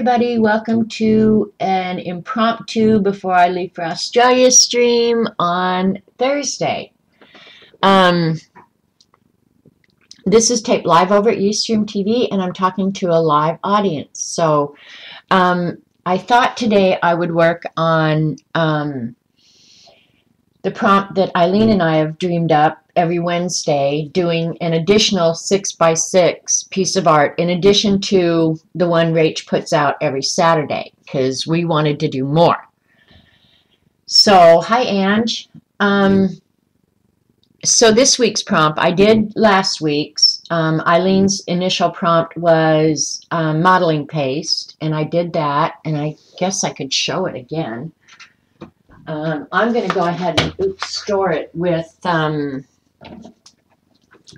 Everybody, welcome to an impromptu before I leave for Australia stream on Thursday. This is taped live over at Ustream TV, and I'm talking to a live audience. So I thought today I would work on the prompt that Eileen and I have dreamed up every Wednesday, doing an additional 6x6 piece of art in addition to the one Rach puts out every Saturday, because we wanted to do more. So, hi Ange. So this week's prompt, I did last week's. Eileen's initial prompt was modeling paste, and I did that, and I guess I could show it again. I'm going to go ahead and store it with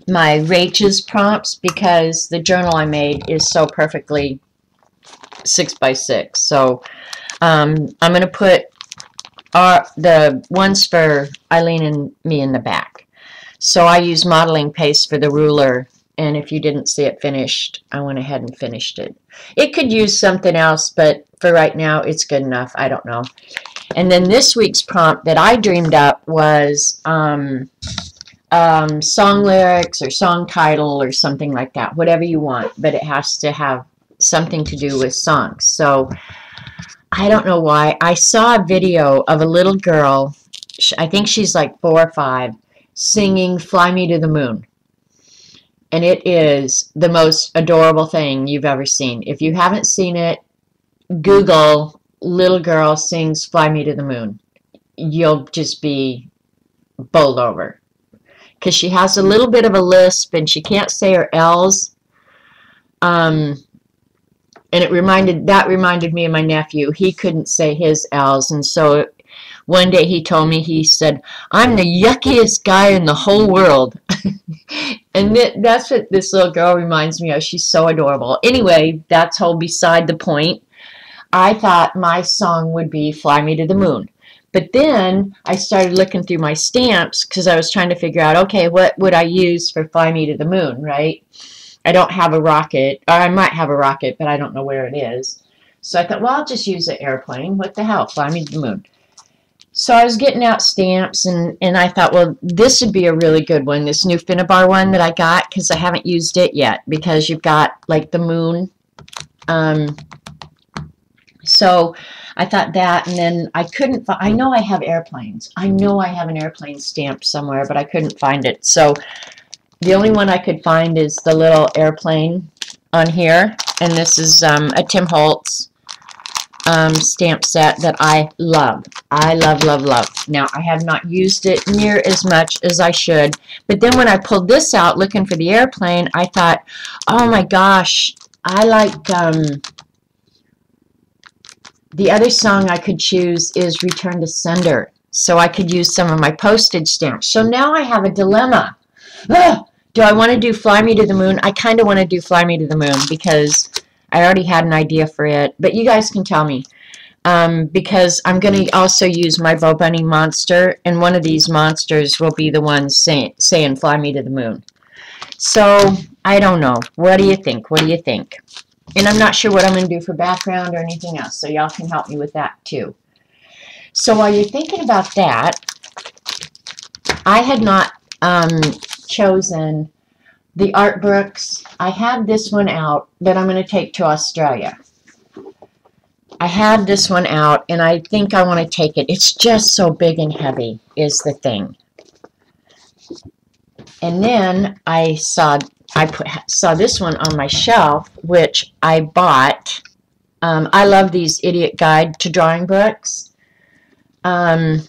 my Rach's prompts, because the journal I made is so perfectly 6x6. So I'm going to put the ones for Eileen and me in the back. So I use modeling paste for the ruler, and if you didn't see it finished, I went ahead and finished it. It could use something else, but for right now it's good enough. I don't know. And then this week's prompt that I dreamed up was song lyrics or song title or something like that, whatever you want, but it has to have something to do with songs. So I don't know why. I saw a video of a little girl, I think she's like 4 or 5, singing Fly Me to the Moon. And it is the most adorable thing you've ever seen. If you haven't seen it, Google little girl sings Fly Me to the Moon. You'll just be bowled over, because she has a little bit of a lisp and she can't say her L's. And that reminded me of my nephew. He couldn't say his L's, and so one day he told me, he said, "I'm the yuckiest guy in the whole world." And that's what this little girl reminds me of. She's so adorable. Anyway, that's all beside the point. I thought my song would be Fly Me to the Moon. But then I started looking through my stamps, because I was trying to figure out, okay, what would I use for Fly Me to the Moon, right? I don't have a rocket, or I might have a rocket, but I don't know where it is. So I thought, well, I'll just use an airplane. What the hell, Fly Me to the Moon. So I was getting out stamps, and I thought, well, this would be a really good one, this new Finnabar one that I got, because I haven't used it yet, because you've got, like, the moon. So I thought that, and then I couldn't find, I know I have airplanes. I know I have an airplane stamp somewhere, but I couldn't find it. So the only one I could find is the little airplane on here, and this is a Tim Holtz stamp set that I love. I love, love, love. Now, I have not used it near as much as I should, but then when I pulled this out looking for the airplane, I thought, oh my gosh, I like... the other song I could choose is Return to Sender, so I could use some of my postage stamps. So now I have a dilemma. Ugh! Do I want to do Fly Me to the Moon? I kind of want to do Fly Me to the Moon, because I already had an idea for it, but you guys can tell me. Because I'm going to also use my Bo Bunny monster, and one of these monsters will be the one saying Fly Me to the Moon. So, I don't know. What do you think? What do you think? And I'm not sure what I'm going to do for background or anything else, so y'all can help me with that too. So while you're thinking about that, I had not chosen the art books. I had this one out that I'm going to take to Australia. I had this one out, and I think I want to take it. It's just so big and heavy is the thing. And then I saw this one on my shelf, which I bought. I love these Idiot Guide to Drawing books. And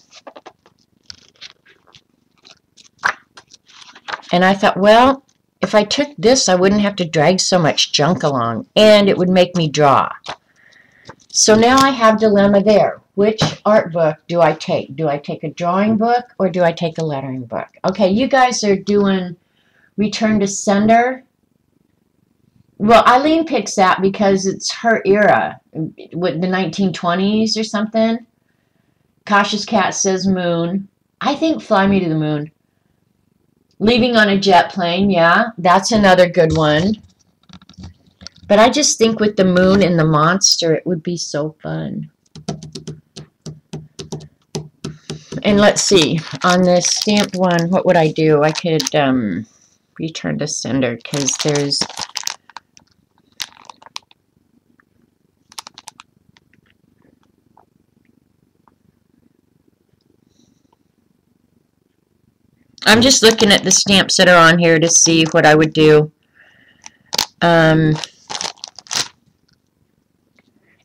I thought, well, if I took this, I wouldn't have to drag so much junk along, and it would make me draw. So now I have dilemma there. Which art book do I take? Do I take a drawing book, or do I take a lettering book? Okay, you guys are doing Return to Sender. Well, Eileen picks that because it's her era, with the 1920s or something. Cautious Cat says Moon. I think Fly Me to the Moon. Leaving on a Jet Plane, yeah, that's another good one. But I just think with the moon and the monster, it would be so fun. And let's see, on this stamped one, what would I do? I could return to sender because there's... I'm just looking at the stamps that are on here to see what I would do.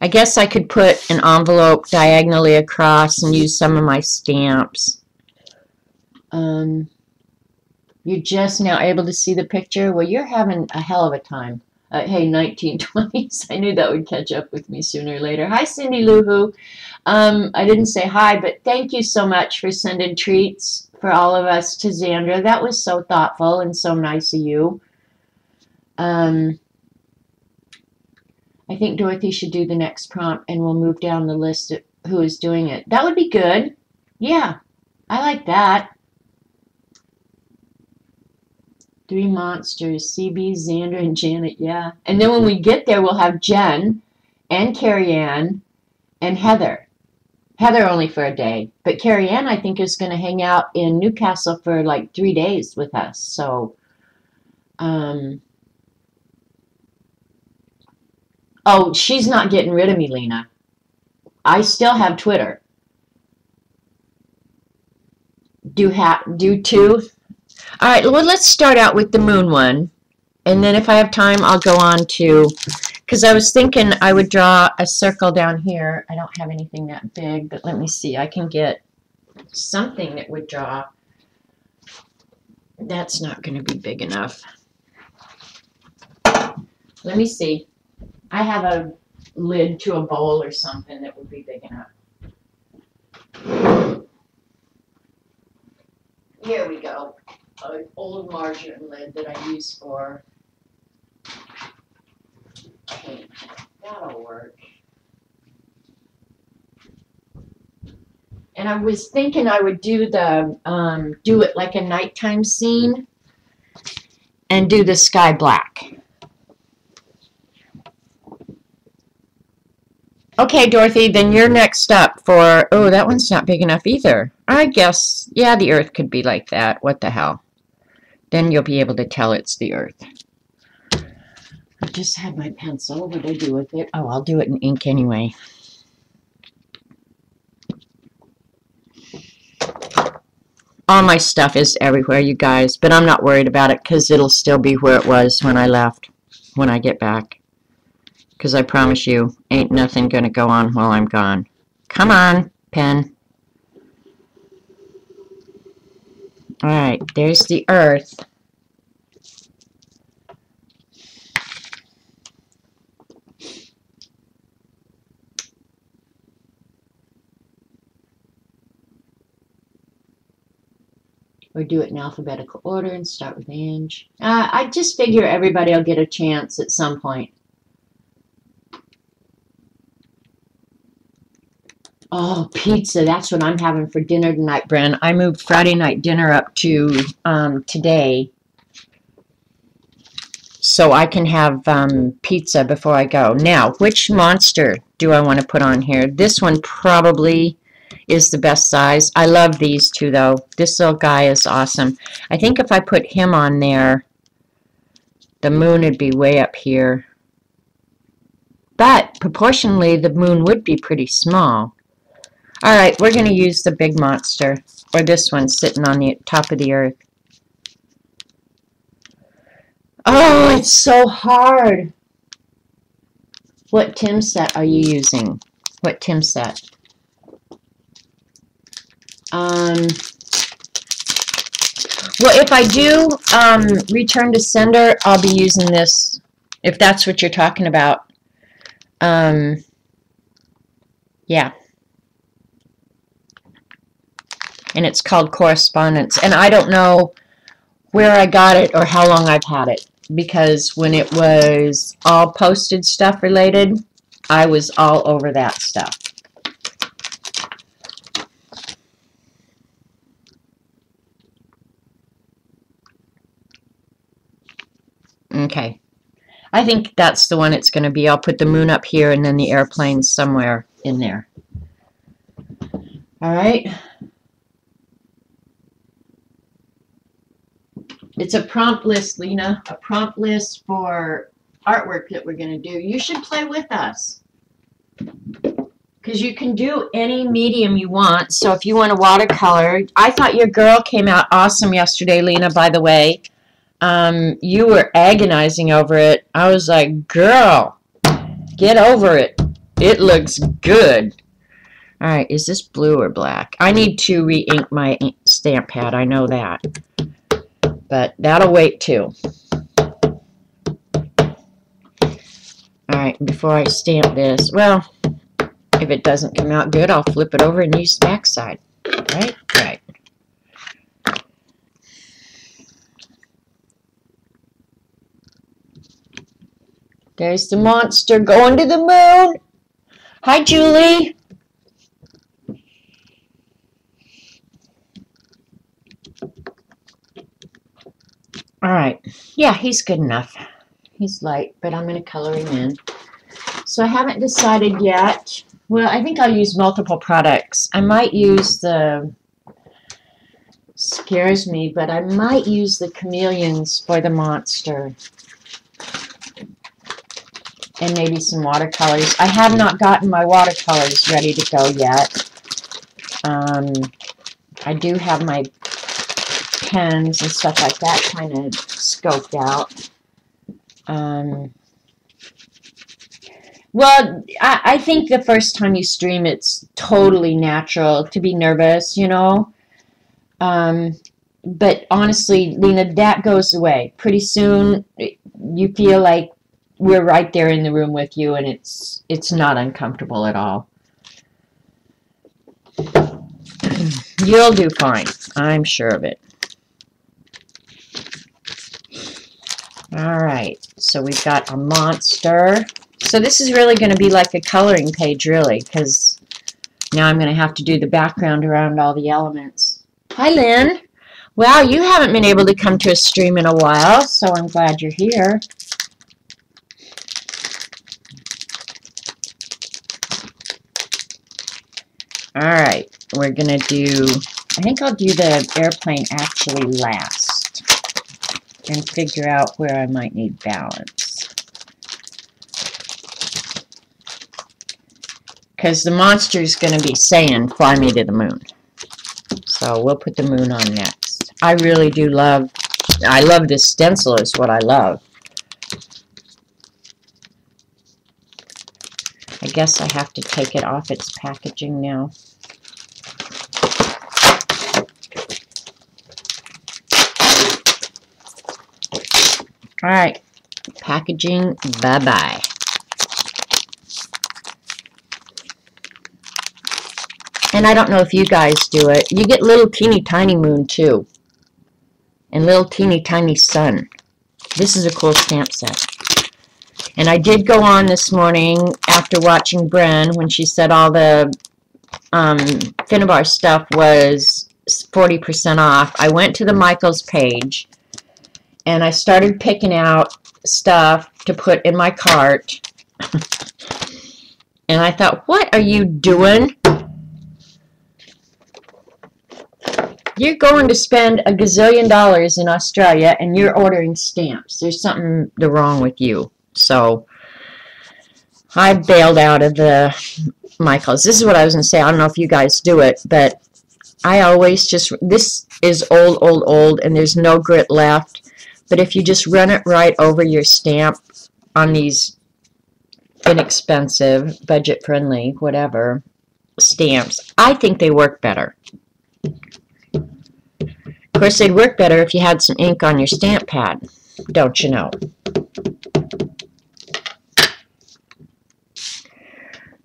I guess I could put an envelope diagonally across and use some of my stamps. You're just now able to see the picture? Well, you're having a hell of a time. Hey, 1920s. I knew that would catch up with me sooner or later. Hi, Cindy Lou Who. I didn't say hi, but thank you so much for sending treats for all of us to Xandra. That was so thoughtful and so nice of you. I think Dorothy should do the next prompt and we'll move down the list of who is doing it. That would be good. Yeah, I like that. 3 monsters, CB, Xandra, and Janet, yeah. And then when we get there, we'll have Jen and Carrie Ann and Heather. Heather only for a day. But Carrie Ann, I think, is going to hang out in Newcastle for like 3 days with us. So, oh, she's not getting rid of me, Lena. I still have Twitter. Do 2? All right, well, let's start out with the moon one. And then if I have time, I'll go on to, because I was thinking I would draw a circle down here. I don't have anything that big, but let me see. I can get something that would draw. That's not going to be big enough. Let me see. I have a lid to a bowl or something that would be big enough. Here we go. An old margarine lid that I use for paint. That'll work. And I was thinking I would do the do it like a nighttime scene and do the sky black. Okay, Dorothy, then you're next up for, oh, that one's not big enough either. I guess, yeah, the Earth could be like that. What the hell? Then you'll be able to tell it's the Earth. I just had my pencil. What did I do with it? Oh, I'll do it in ink anyway. All my stuff is everywhere, you guys, but I'm not worried about it because it'll still be where it was when I left, when I get back. Because I promise you, ain't nothing going to go on while I'm gone. Come on, pen. Alright, there's the Earth. Or do it in alphabetical order and start with Ange. I just figure everybody will get a chance at some point. Oh, pizza. That's what I'm having for dinner tonight, Bren. I moved Friday night dinner up to today so I can have pizza before I go. Now, which monster do I want to put on here? This one probably is the best size. I love these two, though. This little guy is awesome. I think if I put him on there, the moon would be way up here. But proportionally, the moon would be pretty small. All right, we're going to use the big monster, or this one sitting on the top of the Earth. Oh, it's so hard. What Tim set are you using? What Tim set? Well, if I do return to sender, I'll be using this, if that's what you're talking about. Yeah. And it's called Correspondence. And I don't know where I got it or how long I've had it, because when it was all posted stuff related, I was all over that stuff. Okay. I think that's the one it's going to be. I'll put the moon up here and then the airplanes somewhere in there. All right. It's a prompt list, Lena. A prompt list for artwork that we're going to do. You should play with us, because you can do any medium you want. So if you want a watercolor, I thought your girl came out awesome yesterday, Lena, by the way. You were agonizing over it. I was like, girl, get over it. It looks good. All right, is this blue or black? I need to re-ink my stamp pad. I know that. But that'll wait too. Alright, before I stamp this, well, if it doesn't come out good, I'll flip it over and use the back side. Right? Right. There's the monster going to the moon. Hi, Julie. Alright, yeah, he's good enough. He's light, but I'm going to color him in. So I haven't decided yet. Well, I think I'll use multiple products. I might use the, scares me, but I might use the chameleons for the monster. And maybe some watercolors. I have not gotten my watercolors ready to go yet. I do have my pens and stuff like that kind of scoped out. Well, I think the first time you stream, it's totally natural to be nervous, you know. But honestly, Lena, that goes away. Pretty soon, you feel like we're right there in the room with you, and it's not uncomfortable at all. You'll do fine. I'm sure of it. Alright, so we've got a monster. So this is really going to be like a coloring page, really, because now I'm going to have to do the background around all the elements. Hi, Lynn. Wow, you haven't been able to come to a stream in a while, so I'm glad you're here. Alright, we're going to do, I think I'll do the airplane actually last and figure out where I might need balance. Because the monster's going to be saying, fly me to the moon. So we'll put the moon on next. I really do love, I love this stencil is what I love. I guess I have to take it off its packaging now. Alright, packaging, bye-bye. And I don't know if you guys do it. You get little teeny tiny moon too. And little teeny tiny sun. This is a cool stamp set. And I did go on this morning after watching Bren when she said all the Finnabar stuff was 40% off. I went to the Michaels page and I started picking out stuff to put in my cart. And I thought, what are you doing? You're going to spend $1 gazillion in Australia and you're ordering stamps. There's something wrong with you. So I bailed out of the Michaels. This is what I was going to say. I don't know if you guys do it, but I always just, this is old, and there's no grit left. But if you just run it right over your stamp on these inexpensive, budget-friendly, whatever, stamps, I think they work better. Of course, they'd work better if you had some ink on your stamp pad, don't you know?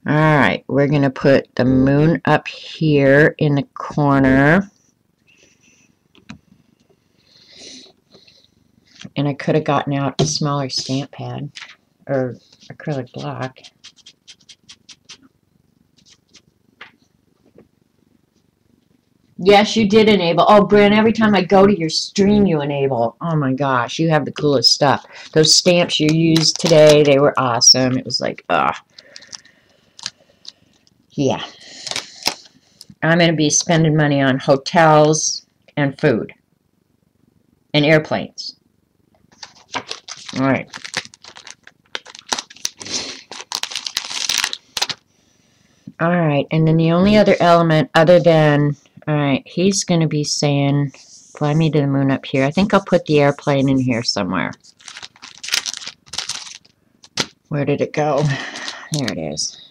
Alright, we're going to put the moon up here in the corner. And I could have gotten out a smaller stamp pad, or acrylic block. Yes, you did enable. Oh, Bryn, every time I go to your stream, you enable. Oh my gosh, you have the coolest stuff. Those stamps you used today, they were awesome. It was like, yeah. I'm going to be spending money on hotels and food and airplanes. All right. All right, and then the only other element other than, all right, he's going to be saying, fly me to the moon up here. I think I'll put the airplane in here somewhere. Where did it go? There it is.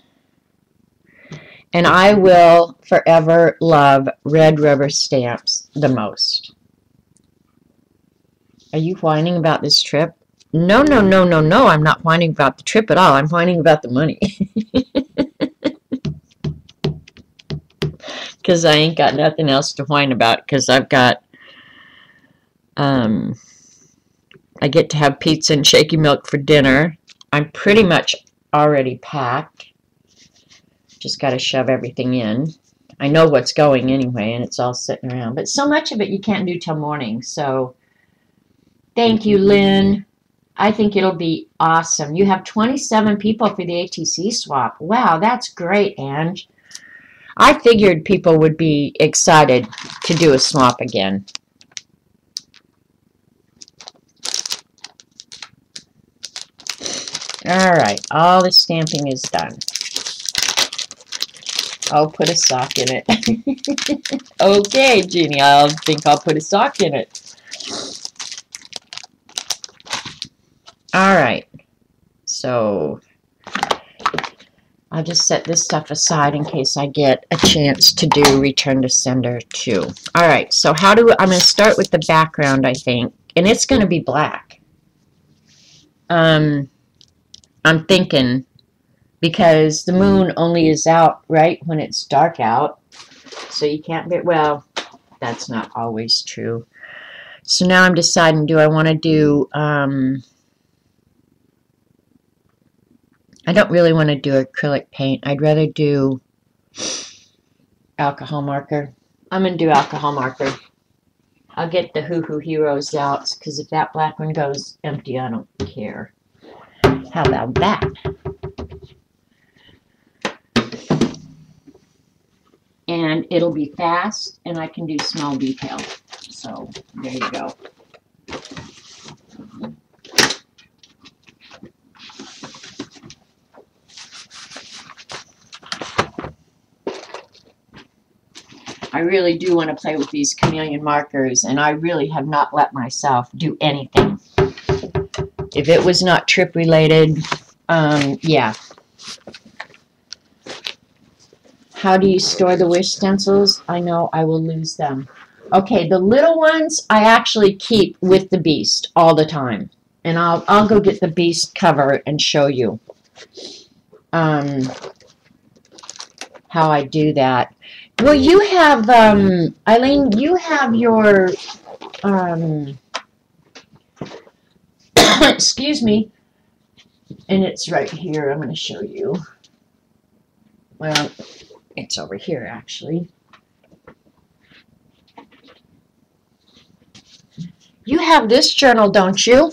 And I will forever love red rubber stamps the most. Are you whining about this trip? No, no, no, no, no. I'm not whining about the trip at all. I'm whining about the money. Because I ain't got nothing else to whine about. Because I've got, I get to have pizza and shaky milk for dinner. I'm pretty much already packed. Just got to shove everything in. I know what's going anyway, and it's all sitting around. But so much of it you can't do till morning. So, thank you, Lynn. I think it'll be awesome. You have 27 people for the ATC swap. Wow, that's great, Ange. I figured people would be excited to do a swap again. All right, all the stamping is done. I'll put a sock in it. Okay, Jeannie, I think I'll put a sock in it. All right, so I'll just set this stuff aside in case I get a chance to do return to sender too. All right, so I'm going to start with the background, I think, and it's going to be black. I'm thinking, because the moon only is out right when it's dark out, so you can't be, well, that's not always true. So now I'm deciding, do I want to do, I don't really want to do acrylic paint. I'd rather do alcohol marker. I'm going to do alcohol marker. I'll get the Hoo Hoo Heroes out, because if that black one goes empty, I don't care. How about that? And it'll be fast, and I can do small detail. So, there you go. I really do want to play with these chameleon markers, and I really have not let myself do anything. If it was not trip related, yeah. How do you store the wish stencils? I know I will lose them. Okay, the little ones I actually keep with the beast all the time. And I'll go get the beast cover and show you how I do that. Well, you have, Eileen, you have your, excuse me, and it's right here. I'm going to show you. Well, it's over here, actually. You have this journal, don't you?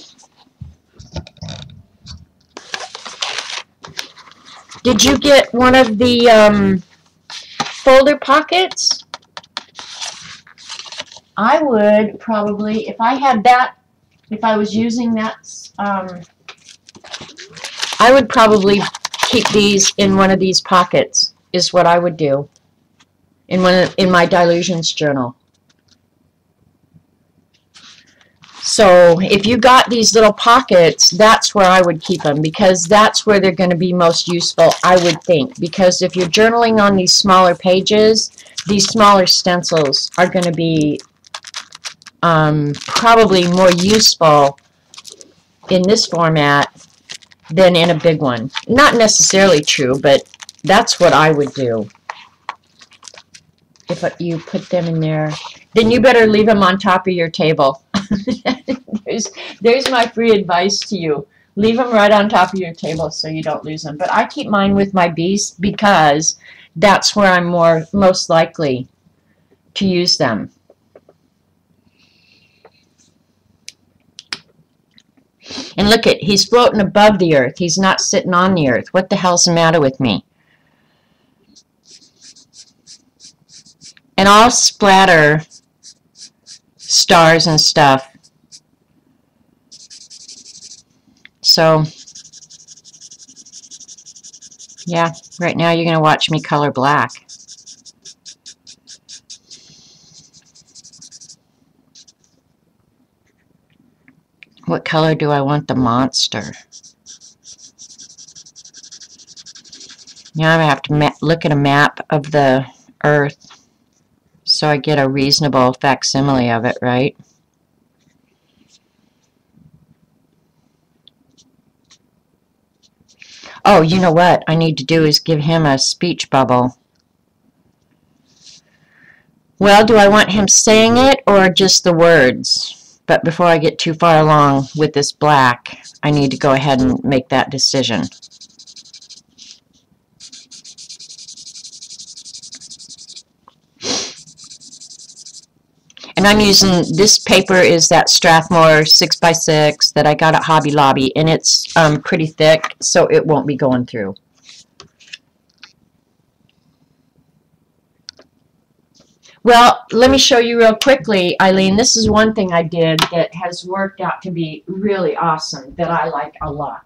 Did you get one of the folder pockets? I would probably, if I had that, if I was using that, I would probably keep these in one of these pockets, is what I would do in my Dylusions journal. So if you got these little pockets, that's where I would keep them, because that's where they're going to be most useful, I would think. Because if you're journaling on these smaller pages, these smaller stencils are going to be probably more useful in this format than in a big one. Not necessarily true, but that's what I would do. If you put them in there, then you better leave them on top of your table. There's my free advice to you. Leave them right on top of your table so you don't lose them. But I keep mine with my beast because that's where I'm most likely to use them. And look at, he's floating above the earth. He's not sitting on the earth. What the hell's the matter with me? And I'll splatter stars and stuff. So, yeah, right now you're going to watch me color black. What color do I want the monster? Now I have to look at a map of the earth so I get a reasonable facsimile of it, right? Oh, you know what I need to do is give him a speech bubble. Well, do I want him saying it or just the words? But before I get too far along with this black, I need to go ahead and make that decision. And I'm using, this paper is that Strathmore 6x6 that I got at Hobby Lobby, and it's pretty thick, so it won't be going through. Well, let me show you real quickly, Eileen. This is one thing I did that has worked out to be really awesome, that I like a lot.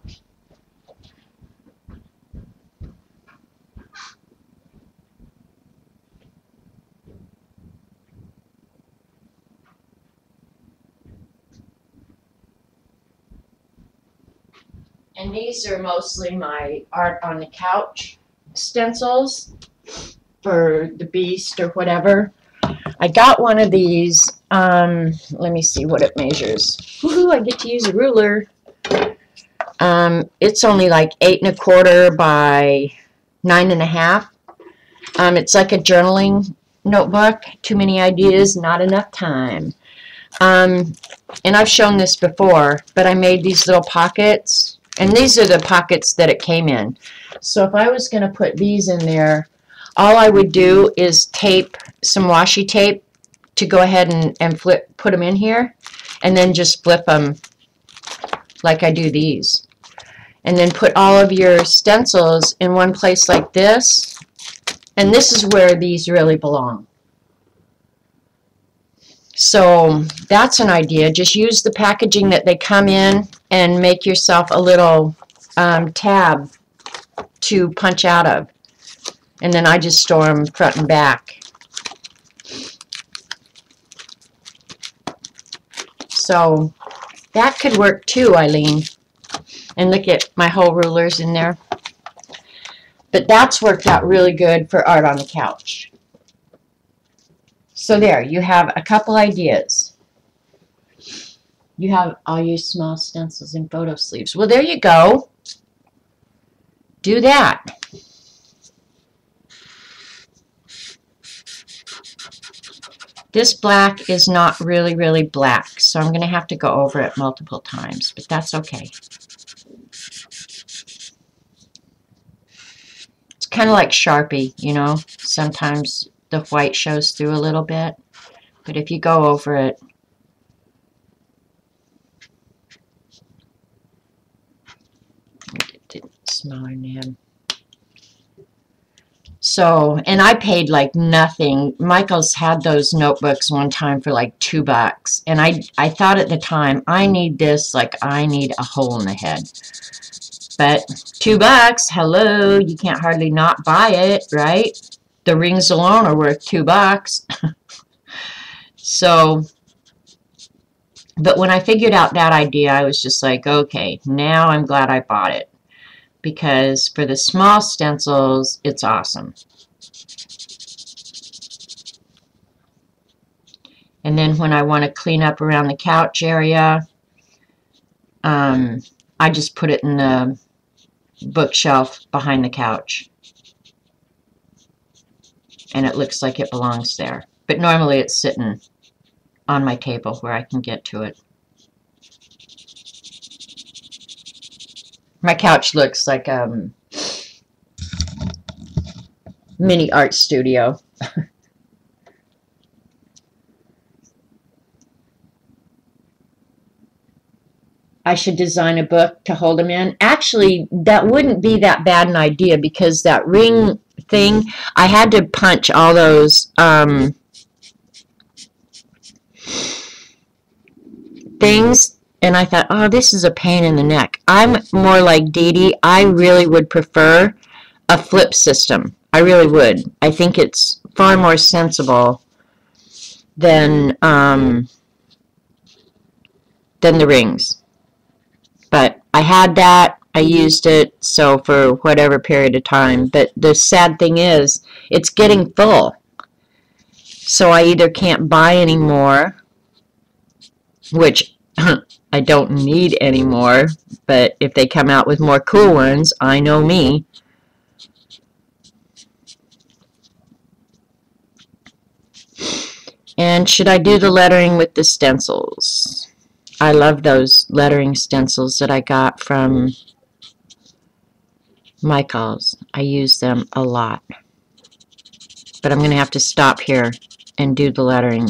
And these are mostly my art on the couch stencils for the beast or whatever. I got one of these, let me see what it measures. Woohoo, I get to use a ruler. It's only like 8 1/4 by 9 1/2. It's like a journaling notebook. Too many ideas, not enough time. And I've shown this before, but I made these little pockets. And these are the pockets that it came in. So if I was going to put these in there, all I would do is tape some washi tape to go ahead and put them in here, and then just flip them like I do these. And then put all of your stencils in one place like this, and this is where these really belong. So that's an idea. Just use the packaging that they come in and make yourself a little tab to punch out of. And then I just store them front and back. So that could work too, Eileen. And look at my whole rulers in there. But that's worked out really good for art on the couch. So there, you have a couple ideas. You have, I'll use small stencils and photo sleeves. Well, there you go. Do that. This black is not really, really black, so I'm going to have to go over it multiple times, but that's okay. It's kind of like Sharpie, you know. Sometimes the white shows through a little bit, but if you go over it, get the smaller nib. So, and I paid like nothing. Michael's had those notebooks one time for like $2, and I thought at the time, I need this like I need a hole in the head. But $2, hello, you can't hardly not buy it, right? The rings alone are worth $2. So, but when I figured out that idea, I was just like, okay, now I'm glad I bought it. Because for the small stencils, it's awesome. And then when I want to clean up around the couch area, I just put it in the bookshelf behind the couch. And it looks like it belongs there. But normally it's sitting on my table where I can get to it. My couch looks like a mini art studio. I should design a book to hold them in. Actually, that wouldn't be that bad an idea because that ring thing, I had to punch all those things, and I thought, oh, this is a pain in the neck. I'm more like Dee Dee. I really would prefer a flip system. I really would. I think it's far more sensible than the rings. But I had that. I used it, so for whatever period of time. But the sad thing is, it's getting full. So I either can't buy any more, which I don't need anymore, but if they come out with more cool ones, I know me. And should I do the lettering with the stencils? I love those lettering stencils that I got from Michaels. I use them a lot. But I'm going to have to stop here and do the lettering.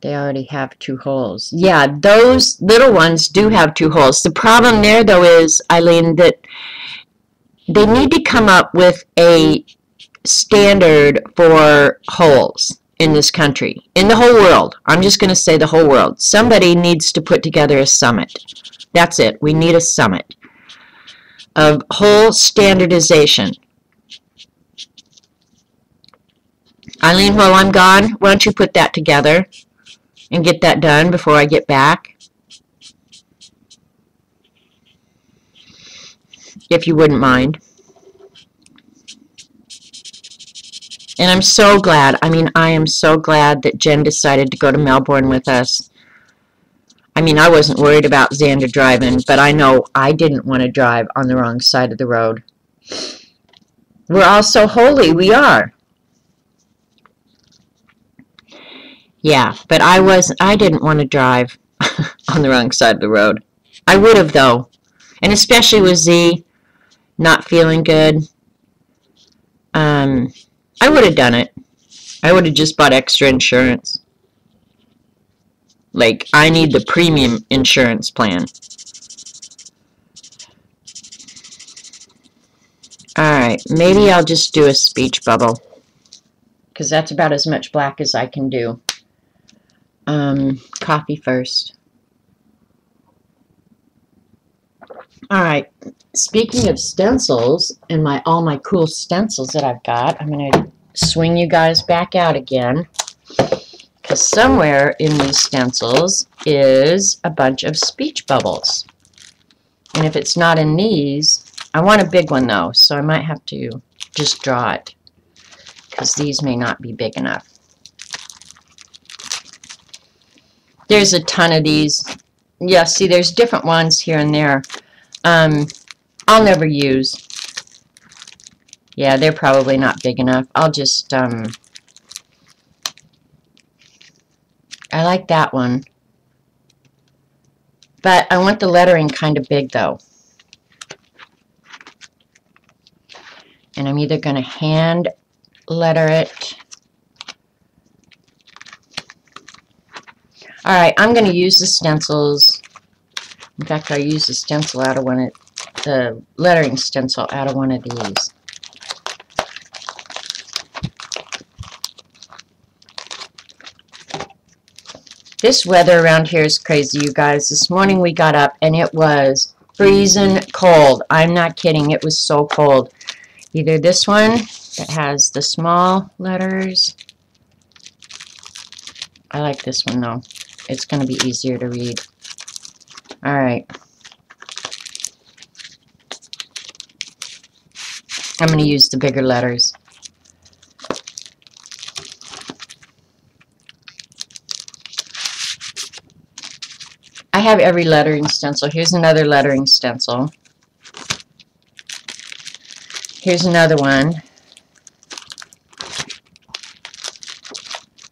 They already have 2 holes. Yeah, those little ones do have 2 holes. The problem there, though, is, Eileen, that they need to come up with a standard for holes in this country, in the whole world. I'm just going to say the whole world. Somebody needs to put together a summit. That's it. We need a summit of hole standardization. Eileen, while I'm gone, why don't you put that together and get that done before I get back? If you wouldn't mind. And I'm so glad, I am so glad that Jen decided to go to Melbourne with us. I wasn't worried about Xander driving, but I know I didn't want to drive on the wrong side of the road. We're all so holy, we are. Yeah, but I didn't want to drive on the wrong side of the road. I would have, though. And especially with Z not feeling good. I would have done it. I would have just bought extra insurance. Like, I need the premium insurance plan. Alright, maybe I'll just do a speech bubble. Because that's about as much black as I can do. Coffee first. Alright, speaking of stencils, and all my cool stencils that I've got, I'm going to swing you guys back out again. Because somewhere in these stencils is a bunch of speech bubbles. And if it's not in these, I want a big one though, so I might have to just draw it. Because these may not be big enough. There's a ton of these. Yeah, see, there's different ones here and there. I'll never use. Yeah, they're probably not big enough. I'll just, I like that one. But I want the lettering kind of big, though. And I'm either going to hand letter it. Alright, I'm going to use the stencils. In fact, I used a stencil out of the lettering stencil out of one of these. This weather around here is crazy, you guys. This morning we got up and it was freezing cold. I'm not kidding. It was so cold. Either this one that has the small letters. I like this one though. It's going to be easier to read. Alright. I'm going to use the bigger letters. I have every lettering stencil. Here's another lettering stencil. Here's another one.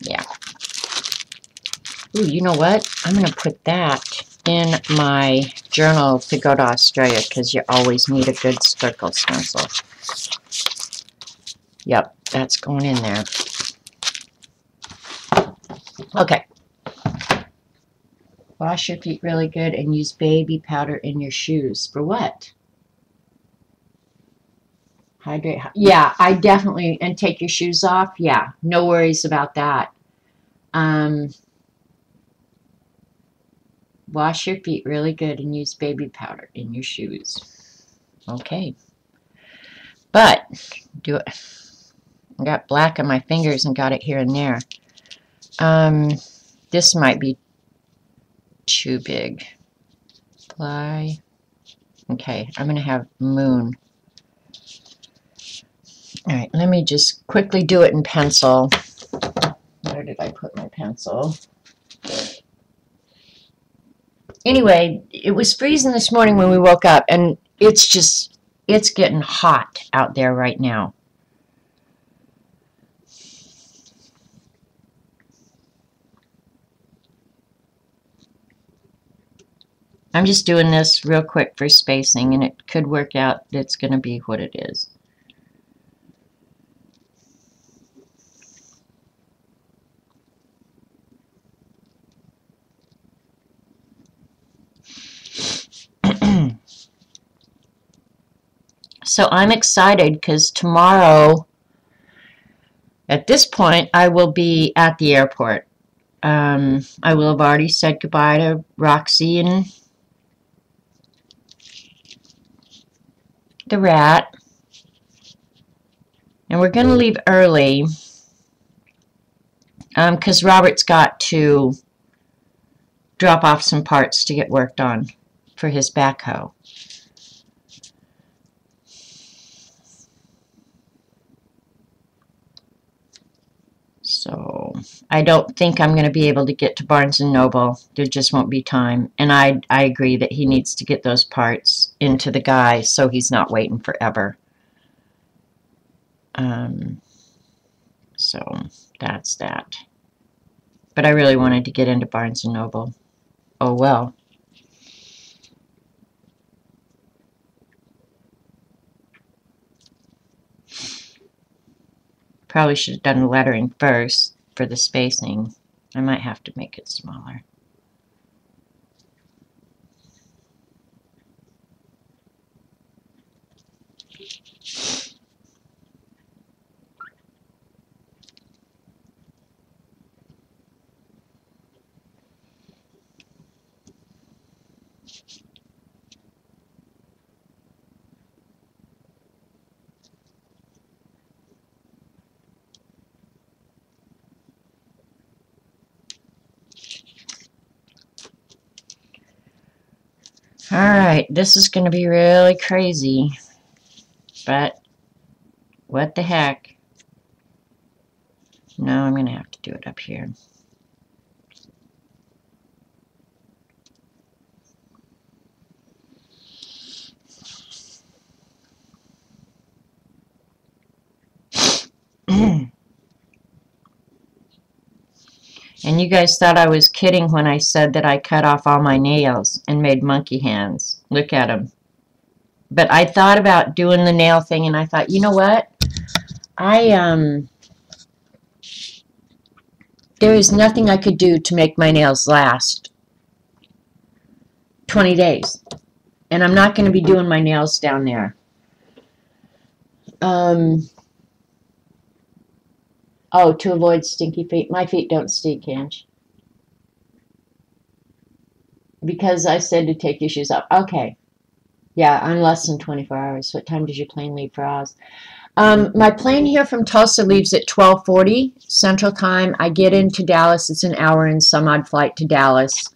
Yeah. Ooh, you know what? I'm going to put that in my journal to go to Australia because you always need a good circle stencil. Yep, that's going in there. Okay. Wash your feet really good and use baby powder in your shoes. For what? Hydrate. Yeah, I definitely, and take your shoes off. Yeah, no worries about that. Um, Wash your feet really good and use baby powder in your shoes. Okay. But, do it. I got black on my fingers and got it here and there. This might be too big. Apply. Okay, I'm going to have moon. All right, let me just quickly do it in pencil. Where did I put my pencil? Anyway, it was freezing this morning when we woke up, and it's getting hot out there right now. I'm just doing this real quick for spacing, and it could work out. It's going to be what it is. So I'm excited because tomorrow, at this point, I will be at the airport. I will have already said goodbye to Roxy and the rat. And we're going to leave early because Robert's got to drop off some parts to get worked on for his backhoe. So I don't think I'm going to be able to get to Barnes & Noble. There just won't be time. And I agree that he needs to get those parts into the guy so he's not waiting forever. So that's that. But I really wanted to get into Barnes & Noble. Oh well. Probably should have done the lettering first for the spacing. I might have to make it smaller. Alright, this is going to be really crazy, but what the heck. No, I'm going to have to do it up here. And you guys thought I was kidding when I said that I cut off all my nails and made monkey hands. Look at them. But I thought about doing the nail thing, and I thought, you know what? There is nothing I could do to make my nails last 20 days. And I'm not going to be doing my nails down there. Oh, to avoid stinky feet. My feet don't stink, Ange. Because I said to take your shoes off. Okay. Yeah, in less than 24 hours. What time does your plane leave for Oz? My plane here from Tulsa leaves at 12:40 Central Time. I get into Dallas. It's an hour and some odd flight to Dallas.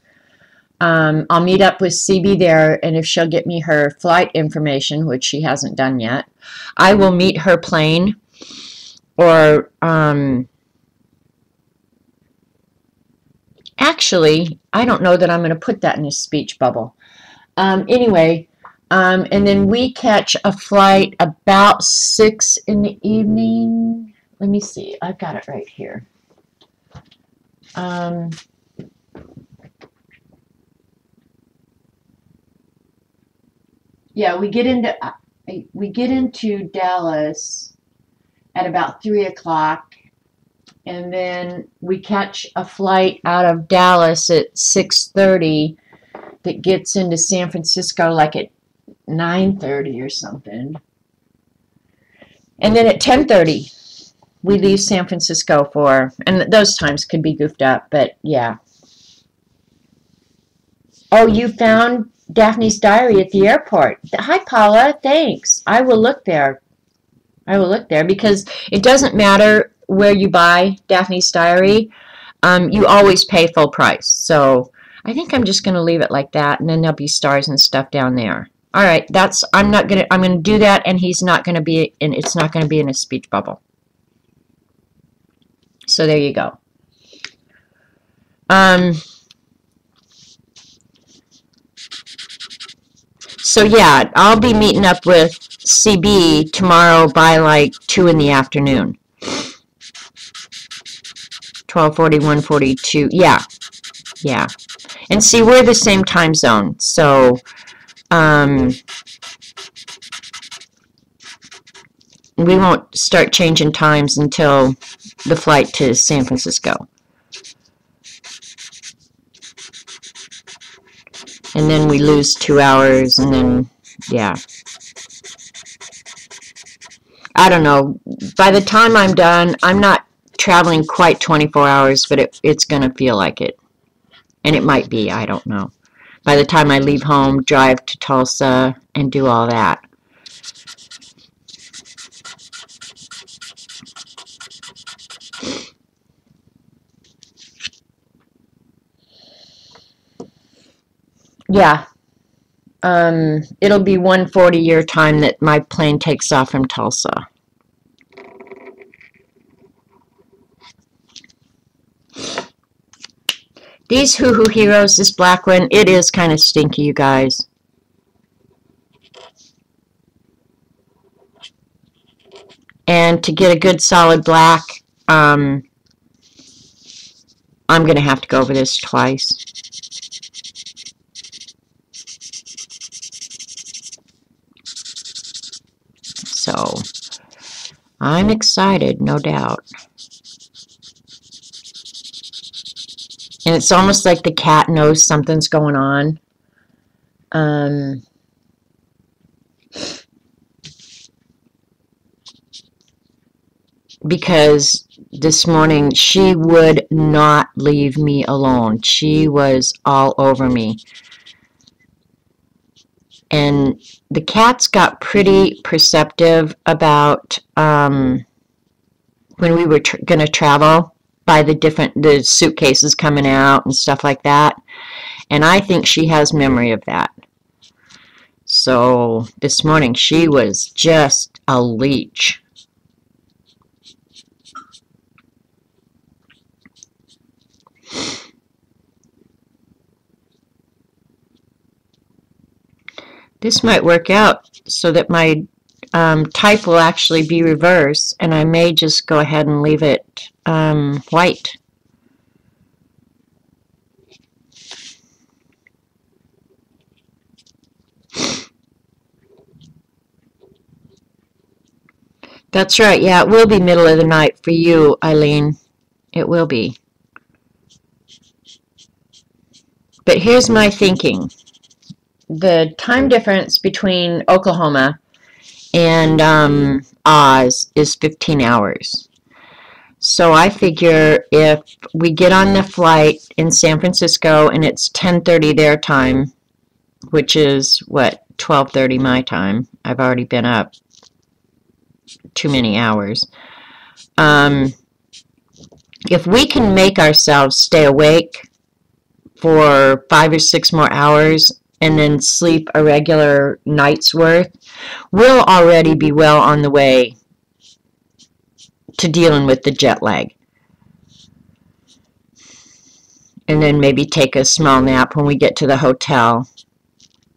I'll meet up with CB there, and if she'll get me her flight information, which she hasn't done yet, I will meet her plane. Or, actually, I don't know that I'm going to put that in a speech bubble. Anyway, and then we catch a flight about 6 in the evening. Let me see. I've got it right here. Yeah, we get into Dallas at about 3 o'clock, and then we catch a flight out of Dallas at 6:30 that gets into San Francisco like at 9:30 or something. And then at 10:30 we leave San Francisco for, and those times could be goofed up, but yeah. Oh, you found Daphne's diary at the airport. Hi, Paula. Thanks. I will look there. I will look there because it doesn't matter where you buy Daphne's diary. You always pay full price. So I think I'm just going to leave it like that, and then there'll be stars and stuff down there. All right, I'm going to do that, and he's not going to be in, it's not going to be in a speech bubble. So there you go. So yeah, I'll be meeting up with CB tomorrow by like 2 in the afternoon. 12:40, 1:42. Yeah. Yeah. And see, we're the same time zone. So we won't start changing times until the flight to San Francisco. And then we lose 2 hours, and then, yeah. I don't know. By the time I'm done, I'm not traveling quite 24 hours, but it's going to feel like it. And it might be, I don't know. By the time I leave home, drive to Tulsa, and do all that. Yeah. It'll be 1:40 your time that my plane takes off from Tulsa. These Hoo Hoo Heroes, this black one, it is kind of stinky, you guys. And to get a good solid black, I'm going to have to go over this twice. So, I'm excited, no doubt. And it's almost like the cat knows something's going on. Because this morning she would not leave me alone. She was all over me. And the cats got pretty perceptive about when we were going to travel, by the suitcases coming out and stuff like that. And I think she has memory of that. So this morning she was just a leech. This might work out so that my type will actually be reversed, and I may just go ahead and leave it white. That's right, yeah, it will be middle of the night for you, Eileen. It will be. But here's my thinking. The time difference between Oklahoma and Oz is 15 hours. So I figure if we get on the flight in San Francisco and it's 10:30 their time, which is, what, 12:30 my time. I've already been up too many hours. If we can make ourselves stay awake for 5 or 6 more hours and then sleep a regular night's worth, we'll already be well on the way to dealing with the jet lag. And then maybe take a small nap when we get to the hotel,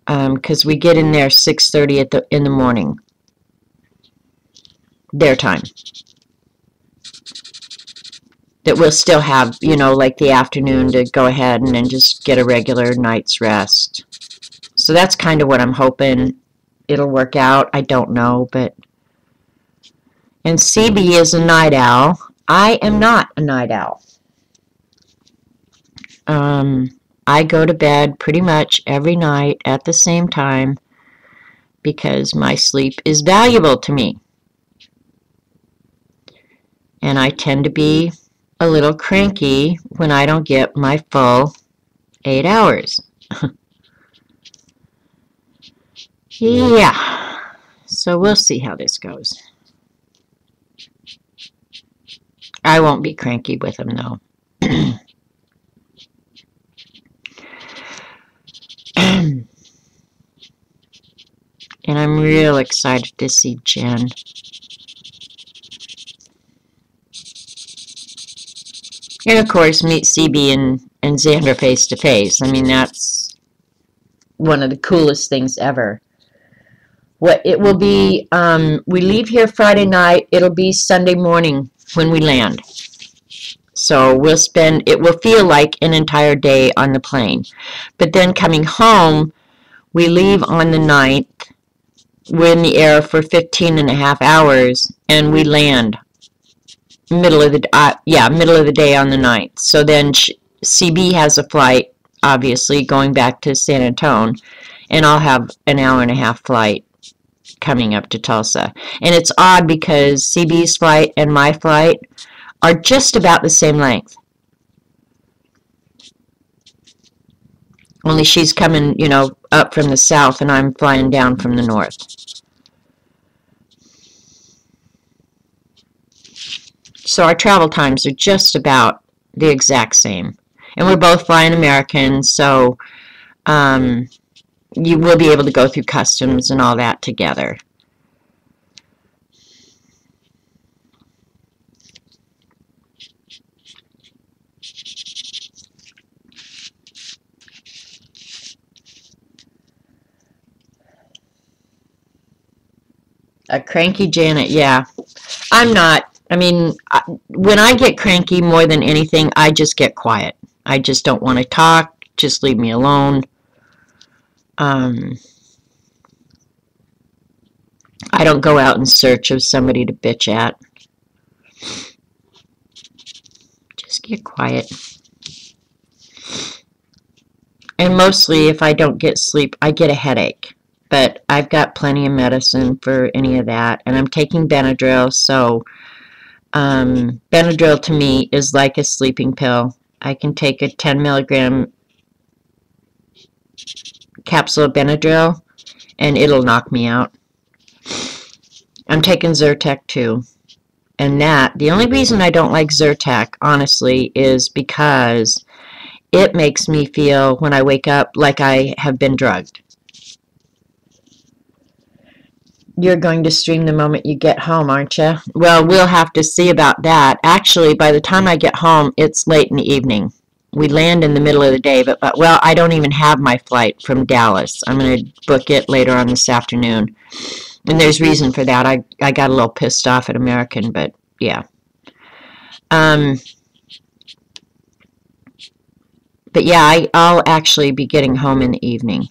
because we get in there 6:30 in the morning, their time. That we'll still have, you know, like the afternoon to go ahead and then just get a regular night's rest. So that's kind of what I'm hoping it'll work out. I don't know, but... And CB is a night owl. I am not a night owl. I go to bed pretty much every night at the same time because my sleep is valuable to me. And I tend to be a little cranky when I don't get my full 8 hours. Yeah, so we'll see how this goes. I won't be cranky with them, though. And I'm real excited to see Jen. And of course, meet CB and Xander face to face. I mean, that's one of the coolest things ever. What it will be, we leave here Friday night. It'll be Sunday morning when we land. So we'll spend, it will feel like an entire day on the plane. But then coming home, we leave on the 9th. We're in the air for 15 and a half hours, and we land middle of the day on the 9th. So then CB has a flight, obviously, going back to San Antonio, and I'll have an hour and a half flight coming up to Tulsa. And it's odd because CB's flight and my flight are just about the same length. Only she's coming, you know, up from the south and I'm flying down from the north. So our travel times are just about the exact same. And we're both flying American, so you will be able to go through customs and all that together. A cranky Janet, yeah. I'm not. I mean, when I get cranky more than anything, I just get quiet. I just don't want to talk. Just leave me alone. I don't go out in search of somebody to bitch at. Just get quiet. And mostly, if I don't get sleep, I get a headache. But I've got plenty of medicine for any of that. And I'm taking Benadryl, so Benadryl to me is like a sleeping pill. I can take a 10 milligram capsule of Benadryl, and it'll knock me out. I'm taking Zyrtec too. And the only reason I don't like Zyrtec, honestly, is because it makes me feel, when I wake up, like I have been drugged. You're going to stream the moment you get home, aren't you? Well, we'll have to see about that. Actually, by the time I get home, it's late in the evening. We land in the middle of the day, but well, I don't even have my flight from Dallas. I'm going to book it later on this afternoon. And there's reason for that. I got a little pissed off at American, but yeah. But yeah, I'll actually be getting home in the evening.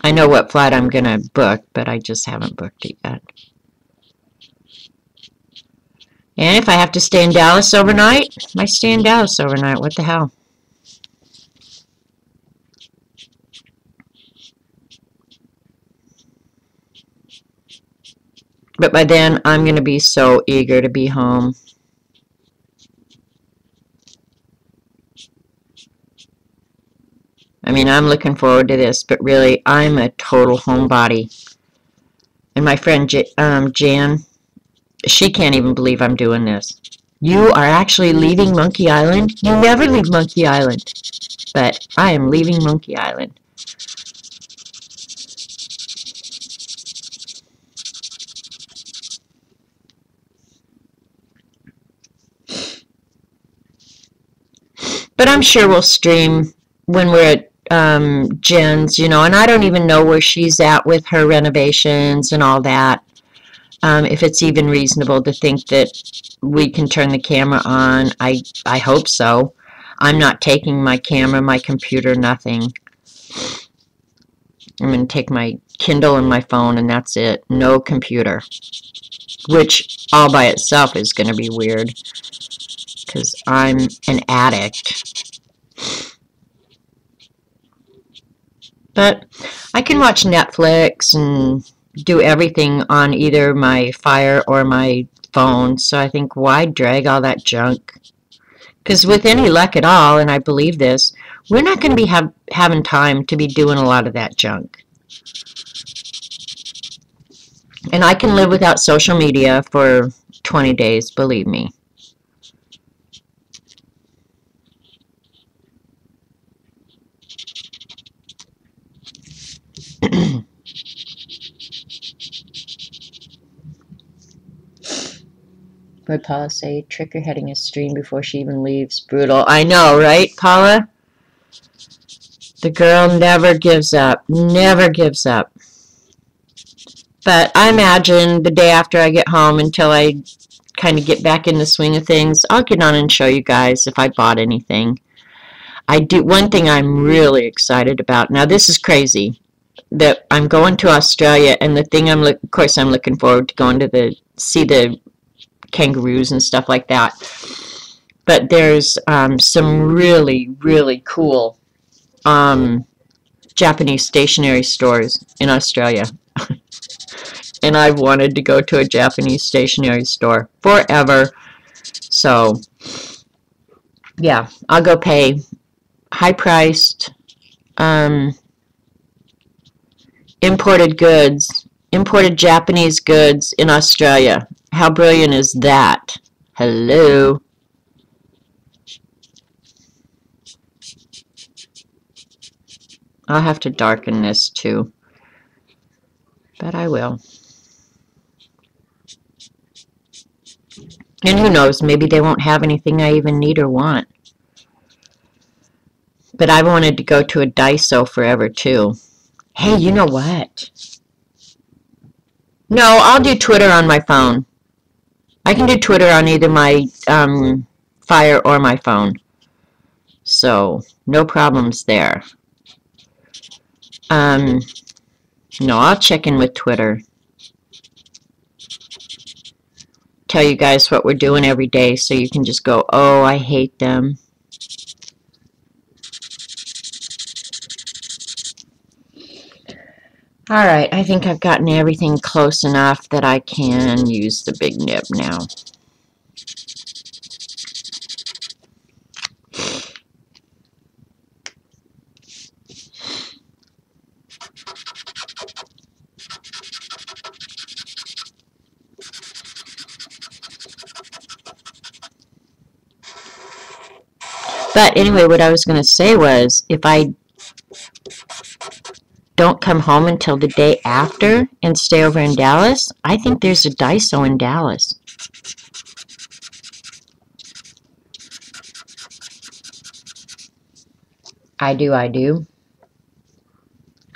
I know what flight I'm going to book, but I just haven't booked it yet. And if I have to stay in Dallas overnight, I stay in Dallas overnight. What the hell? But by then, I'm going to be so eager to be home. I mean, I'm looking forward to this, but really, I'm a total homebody. And my friend Jan, she can't even believe I'm doing this. You are actually leaving Monkey Island? You never leave Monkey Island. But I am leaving Monkey Island. But I'm sure we'll stream when we're at Jen's, you know, and I don't even know where she's at with her renovations and all that. If it's even reasonable to think that we can turn the camera on, I hope so. I'm not taking my camera, my computer, nothing. I'm going to take my Kindle and my phone, and that's it. No computer. Which all by itself is going to be weird, because I'm an addict. But I can watch Netflix and do everything on either my Fire or my phone, so I think, why drag all that junk? Because with any luck at all, and I believe this, we're not going to be having time to be doing a lot of that junk. And I can live without social media for 20 days, believe me. Would Paula say, trick her heading a stream before she even leaves? Brutal. I know, right, Paula? The girl never gives up. Never gives up. But I imagine the day after I get home, until I kind of get back in the swing of things, I'll get on and show you guys if I bought anything. I do. One thing I'm really excited about. Now, this is crazy, that I'm going to Australia, and the thing of course I'm looking forward to going to see the kangaroos and stuff like that. But there's some really, really cool Japanese stationery stores in Australia. And I've wanted to go to a Japanese stationery store forever. So, yeah, I'll go pay high-priced imported goods, imported Japanese goods in Australia. How brilliant is that? Hello. I'll have to darken this too, but I will. And who knows, maybe they won't have anything I even need or want. But I wanted to go to a Daiso forever too. Hey, you know what? No, I'll do Twitter on my phone. I can do Twitter on either my Fire or my phone. So, no problems there. No, I'll check in with Twitter. Tell you guys what we're doing every day, so you can just go, oh, I hate them. Alright, I think I've gotten everything close enough that I can use the big nib now. But anyway, what I was going to say was, if I don't come home until the day after and stay over in Dallas, I think there's a Daiso in Dallas. I do.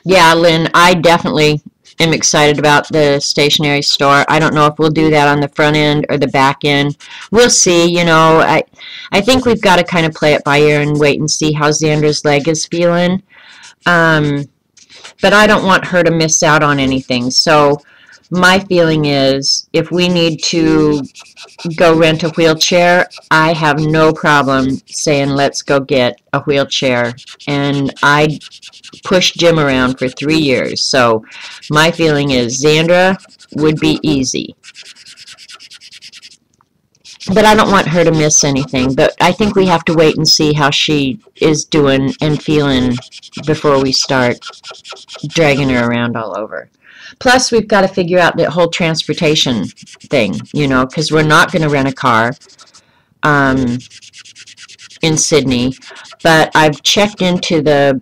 Yeah, Lynn, I definitely am excited about the stationery store. I don't know if we'll do that on the front end or the back end. We'll see, you know. I think we've got to kind of play it by ear and wait and see how Xandra's leg is feeling. But I don't want her to miss out on anything. So my feeling is, if we need to go rent a wheelchair, I have no problem saying, let's go get a wheelchair. And I pushed Jim around for 3 years. So my feeling is Xandra would be easy. But I don't want her to miss anything. But I think we have to wait and see how she is doing and feeling before we start dragging her around all over. Plus, we've got to figure out the whole transportation thing, you know, because we're not going to rent a car in Sydney. But I've checked into the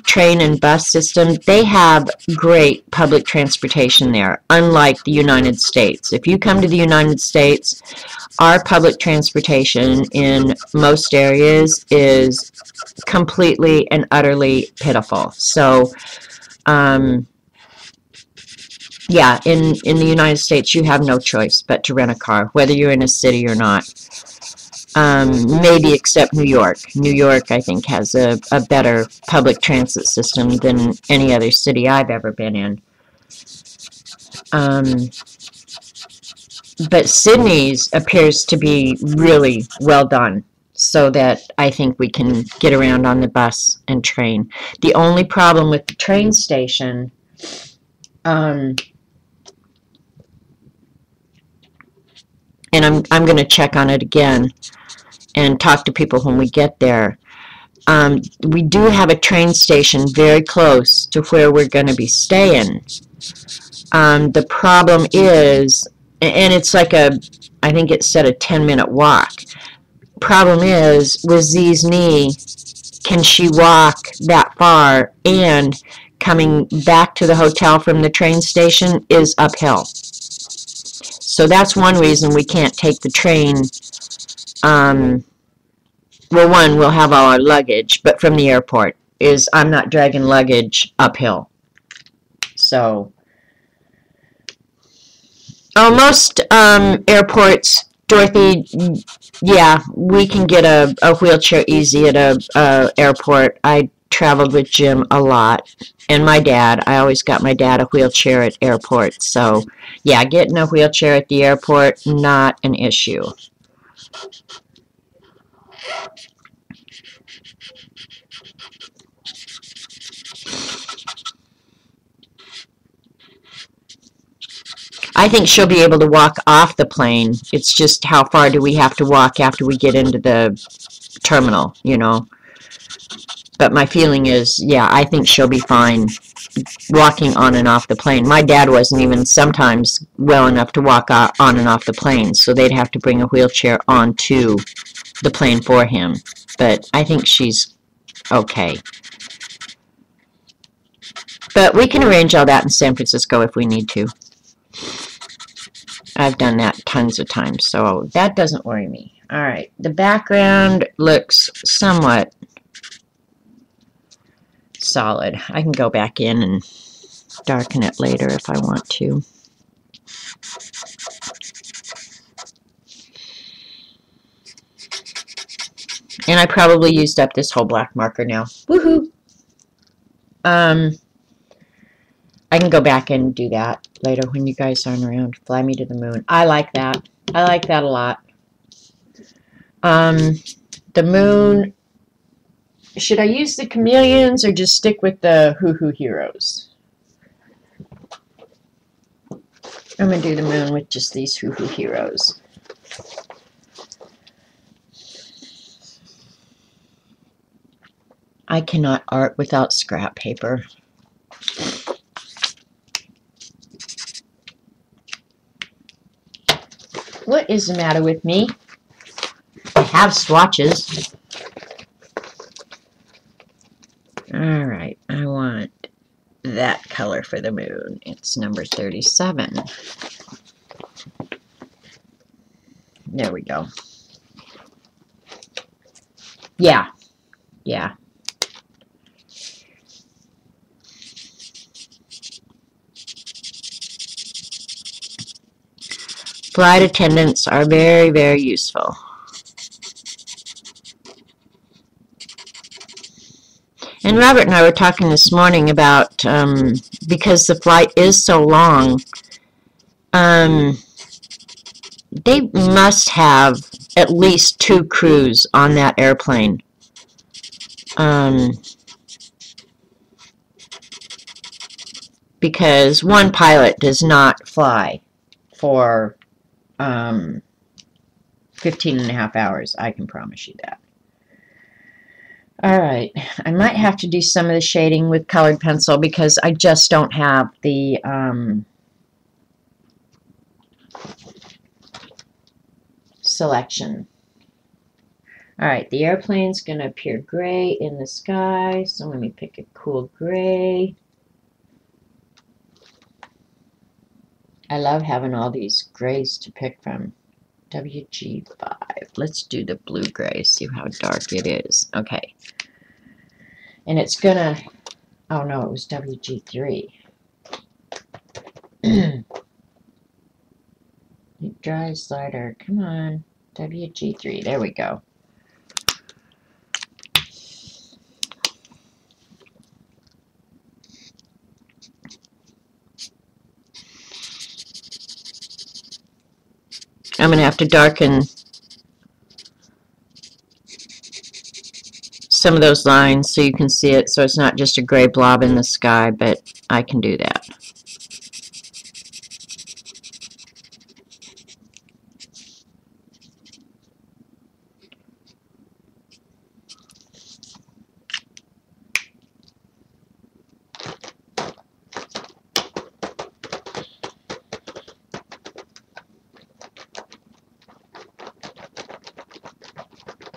train and bus system. They have great public transportation there, unlike the United States. If you come to the United States, our public transportation in most areas is completely and utterly pitiful. So, yeah, in the United States, you have no choice but to rent a car, whether you're in a city or not. Maybe except New York. New York, I think, has a better public transit system than any other city I've ever been in. But Sydney's appears to be really well done, so that I think we can get around on the bus and train. The only problem with the train station, and I'm going to check on it again and talk to people when we get there. We do have a train station very close to where we're going to be staying. The problem is, and it's like I think it said a 10-minute walk. Problem is, with Z's knee, can she walk that far? And coming back to the hotel from the train station is uphill. So that's one reason we can't take the train. Well, one, we'll have all our luggage, but from the airport is I'm not dragging luggage uphill. So, most airports, Dorothy, yeah, we can get a wheelchair easy at a airport. I traveled with Jim a lot, and my dad. I always got my dad a wheelchair at airports. So, yeah, getting a wheelchair at the airport, not an issue. I think she'll be able to walk off the plane. It's just how far do we have to walk after we get into the terminal, you know. But my feeling is, yeah, I think she'll be fine walking on and off the plane. My dad wasn't even sometimes well enough to walk on and off the plane, so they'd have to bring a wheelchair onto the plane for him. But I think she's okay. But we can arrange all that in San Francisco if we need to. I've done that tons of times, so that doesn't worry me. All right, the background looks somewhat solid. I can go back in and darken it later if I want to. And I probably used up this whole black marker now. Woohoo! I can go back and do that later when you guys aren't around. Fly Me to the Moon. I like that. I like that a lot. The moon. Should I use the chameleons or just stick with the Hoo-Hoo Heroes? I'm going to do the moon with just these Hoo-Hoo Heroes. I cannot art without scrap paper. What is the matter with me? I have swatches. Alright, I want that color for the moon. It's number 37. There we go. Yeah. Yeah. Flight attendants are very, very useful. And Robert and I were talking this morning about, because the flight is so long, they must have at least 2 crews on that airplane. Because one pilot does not fly for 15 and a half hours, I can promise you that. Alright, I might have to do some of the shading with colored pencil because I just don't have the selection. Alright, the airplane's going to appear gray in the sky, so let me pick a cool gray. I love having all these grays to pick from. WG5. Let's do the blue gray, see how dark it is. Okay. And it's gonna, oh no, it was WG3. It dries lighter, come on. WG3. There we go. I'm going to have to darken some of those lines so you can see it, so it's not just a gray blob in the sky, but I can do that.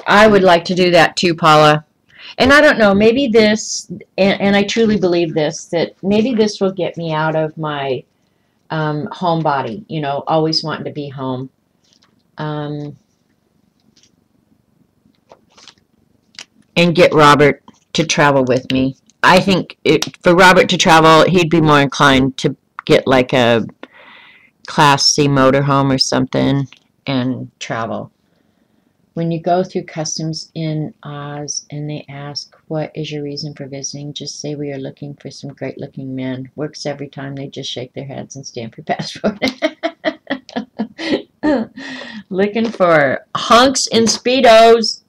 I would like to do that too, Paula. And I don't know, maybe this, and I truly believe this, that maybe this will get me out of my homebody, you know, always wanting to be home. And get Robert to travel with me. I think for Robert to travel, he'd be more inclined to get like a Class C motorhome or something and travel. When you go through customs in Oz and they ask, what is your reason for visiting? Just say we are looking for some great looking men. Works every time. They just shake their heads and stamp your passport. Looking for hunks in Speedos.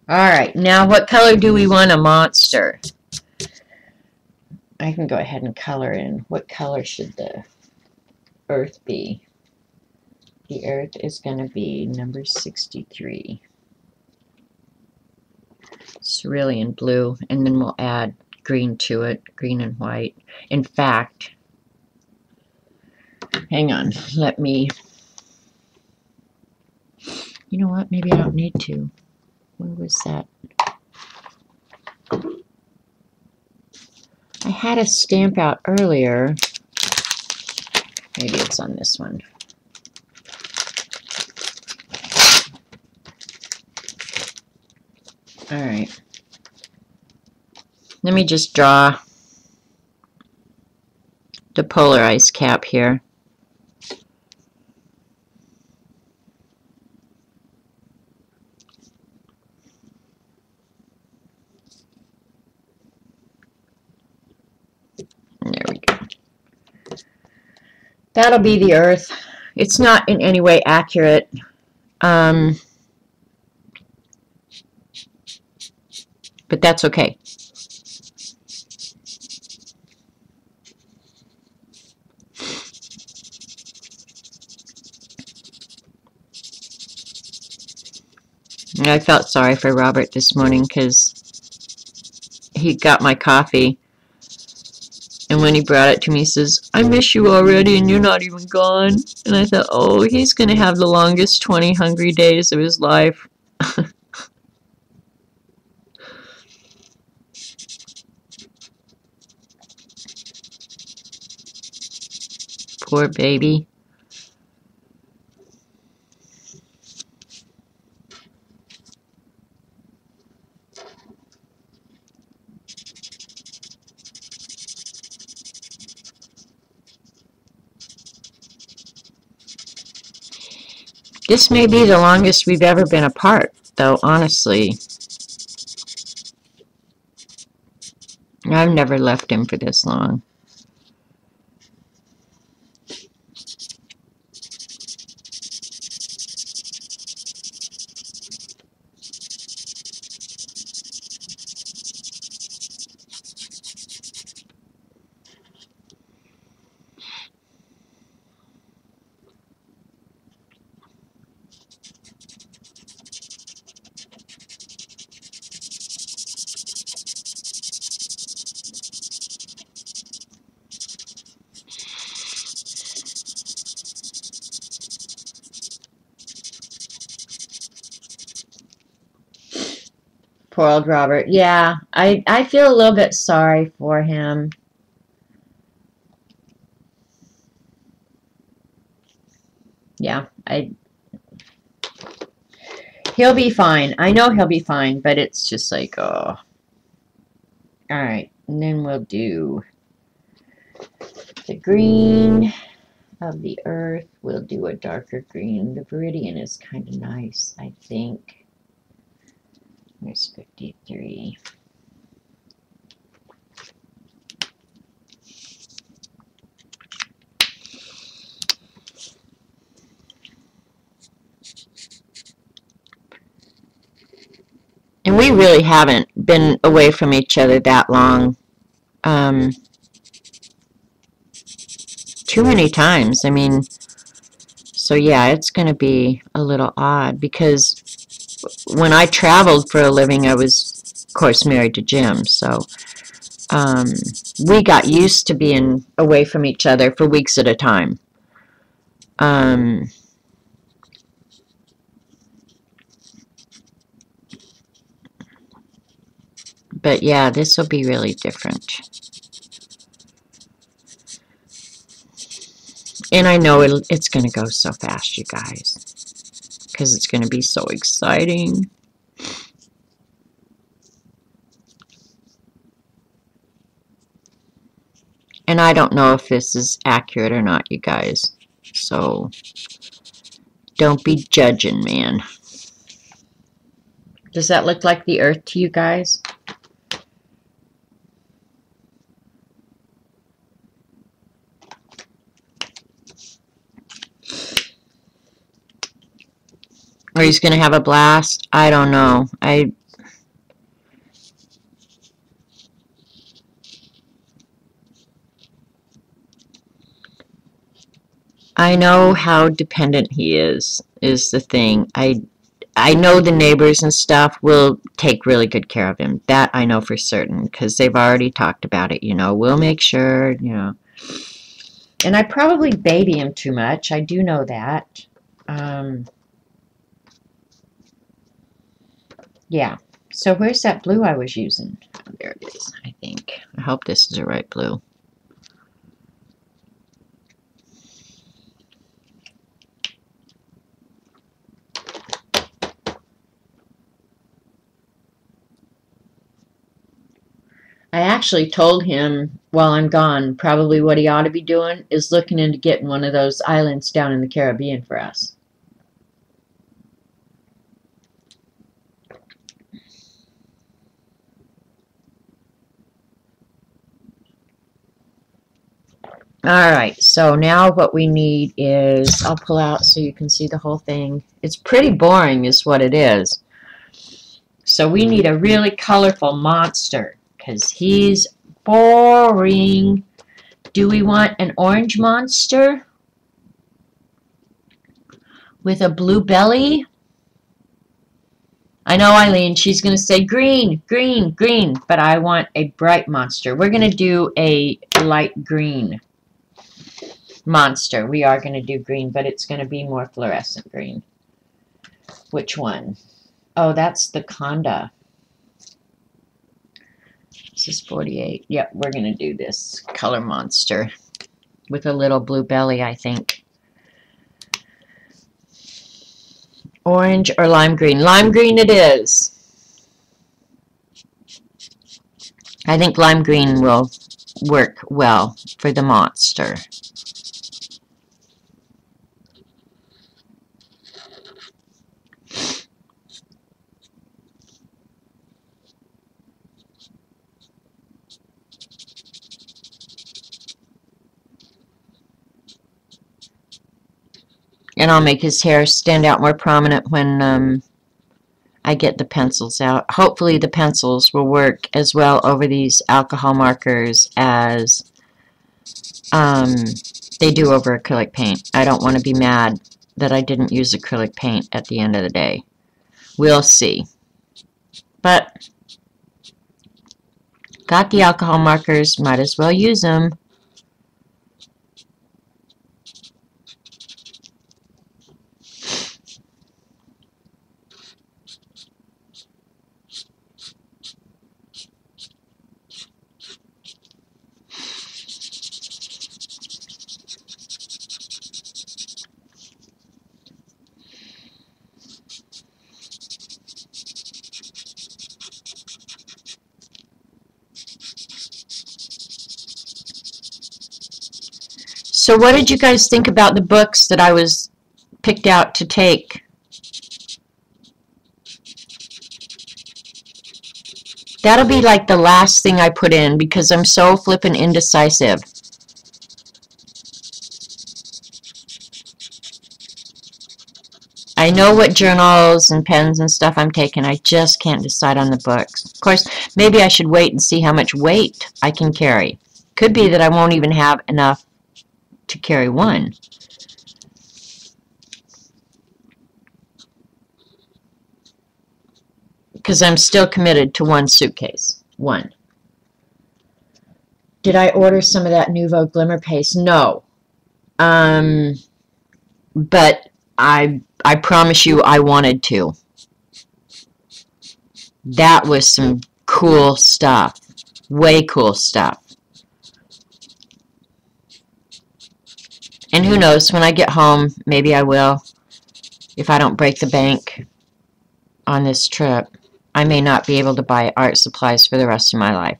Alright, now what color do we want a monster? I can go ahead and color in. What color should the earth be? The earth is going to be number 63. Cerulean blue, and then we'll add green to it, green and white. In fact, hang on, let me, you know what, maybe I don't need to. Where was that? I had a stamp out earlier. Maybe it's on this one. All right. Let me just draw the polarized cap here. There we go. That'll be the earth. It's not in any way accurate. But that's okay. I felt sorry for Robert this morning because he got my coffee, and when he brought it to me, he says, I miss you already and you're not even gone. And I thought, oh, he's going to have the longest 20 hungry days of his life. Poor baby. This may be the longest we've ever been apart, though, honestly. I've never left him for this long. Poor old Robert. Yeah, I feel a little bit sorry for him. He'll be fine. I know he'll be fine, but it's just like, oh. Alright, and then we'll do the green of the earth. We'll do a darker green. The Viridian is kind of nice, I think. There's 53. And we really haven't been away from each other that long. Too many times. I mean, so yeah, it's going to be a little odd because when I traveled for a living, I was, of course, married to Jim. So we got used to being away from each other for weeks at a time. But yeah, this will be really different. And I know it's going to go so fast, you guys, because it's going to be so exciting. And I don't know if this is accurate or not, you guys. So don't be judging, man. Does that look like the earth to you guys? Or he's going to have a blast? I don't know. I know how dependent he is the thing. I know the neighbors and stuff will take really good care of him. That I know for certain, because they've already talked about it, you know. We'll make sure, you know. And I probably baby him too much. I do know that. Yeah. So where's that blue I was using? Oh, there it is, I think. I hope this is the right blue. I actually told him while I'm gone, probably what he ought to be doing is looking into getting one of those islands down in the Caribbean for us. Alright, so now what we need is, I'll pull out so you can see the whole thing. It's pretty boring is what it is. So we need a really colorful monster, because he's boring. Do we want an orange monster with a blue belly? I know Eileen, she's going to say green, green, green, but I want a bright monster. We're going to do a light green monster. We are going to do green, but it's going to be more fluorescent green. Which one? Oh, that's the Conda. This is 48. Yep, we're going to do this color monster with a little blue belly, I think. Orange or lime green? Lime green it is. I think lime green will work well for the monster. And I'll make his hair stand out more prominent when I get the pencils out. Hopefully the pencils will work as well over these alcohol markers as they do over acrylic paint. I don't want to be mad that I didn't use acrylic paint at the end of the day. We'll see. But got the alcohol markers, might as well use them. So what did you guys think about the books that I was picked out to take? That'll be like the last thing I put in because I'm so flippin' indecisive. I know what journals and pens and stuff I'm taking. I just can't decide on the books. Of course, maybe I should wait and see how much weight I can carry. Could be that I won't even have enough to carry one. Because I'm still committed to one suitcase. One. Did I order some of that Nuvo Glimmer Paste? No. But I promise you I wanted to. That was some cool stuff. Way cool stuff. And who knows, when I get home, maybe I will. If I don't break the bank on this trip, I may not be able to buy art supplies for the rest of my life.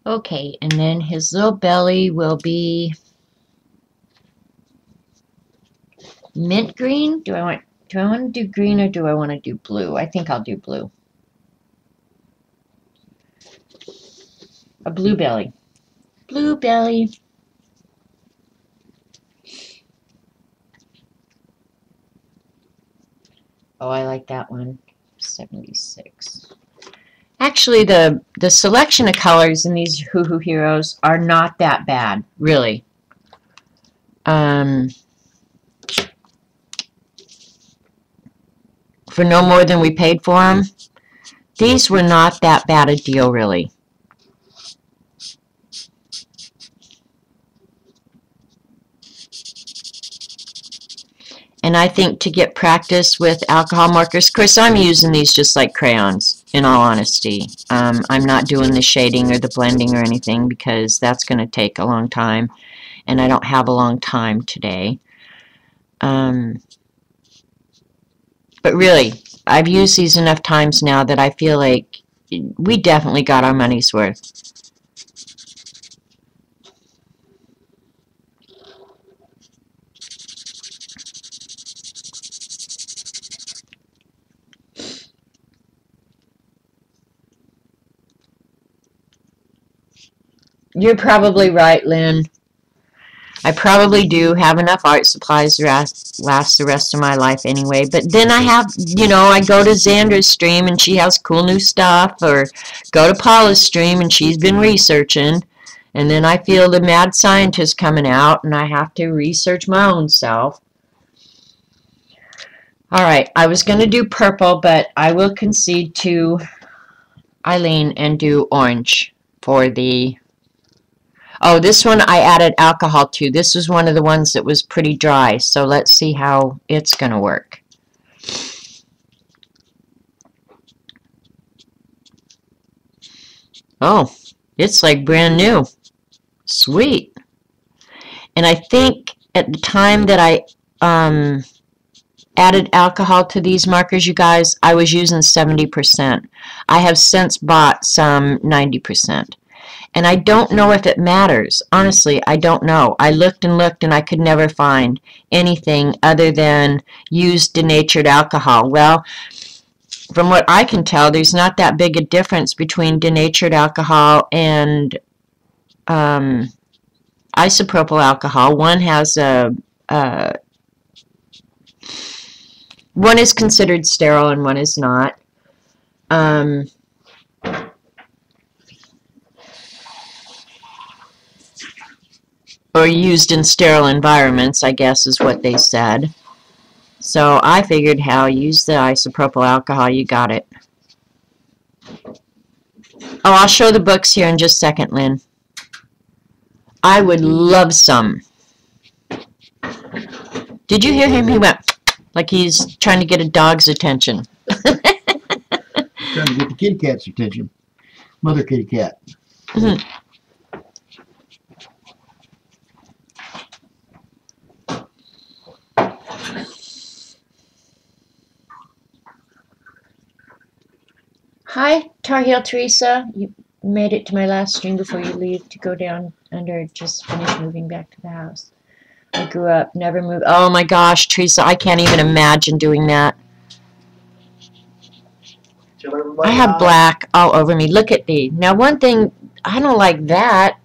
Okay, and then his little belly will be mint green. Do I want to do green or do I want to do blue? I think I'll do blue. A blue belly. Blue belly. Oh, I like that one. 76. Actually, the selection of colors in these Hoo Hoo Heroes are not that bad, really. For no more than we paid for them, these were not that bad a deal, really. And I think to get practice with alcohol markers, of course I'm using these just like crayons, in all honesty. I'm not doing the shading or the blending or anything because that's going to take a long time, and I don't have a long time today. But really, I've used these enough times now that I feel like we definitely got our money's worth. You're probably right, Lynn. I probably do have enough art supplies to last the rest of my life anyway. But then I have, you know, I go to Xandra's stream and she has cool new stuff, or go to Paula's stream and she's been researching. And then I feel the mad scientist coming out and I have to research my own self. Alright, I was going to do purple, but I will concede to Eileen and do orange for the... Oh, this one I added alcohol to. This was one of the ones that was pretty dry, so let's see how it's going to work. Oh, it's like brand new. Sweet. And I think at the time that I added alcohol to these markers, you guys, I was using 70%. I have since bought some 90%. And I don't know if it matters. Honestly, I don't know. I looked and looked and I could never find anything other than used denatured alcohol. Well, from what I can tell, there's not that big a difference between denatured alcohol and isopropyl alcohol. One has a... one is considered sterile and one is not. Or used in sterile environments, I guess is what they said. So I figured, how use the isopropyl alcohol, you got it. Oh, I'll show the books here in just a second, Lynn. I would love some. Did you hear him? He went like he's trying to get a dog's attention. Trying to get the kitty cat's attention. Mother kitty cat. Mhm. Hi, Tar Heel Teresa. You made it to my last stream before you leave to go down under. Just finished moving back to the house. I grew up, never moved. Oh my gosh, Teresa, I can't even imagine doing that. Tell everybody I have hi. black all over me. Look at me. Now, one thing, I don't like that.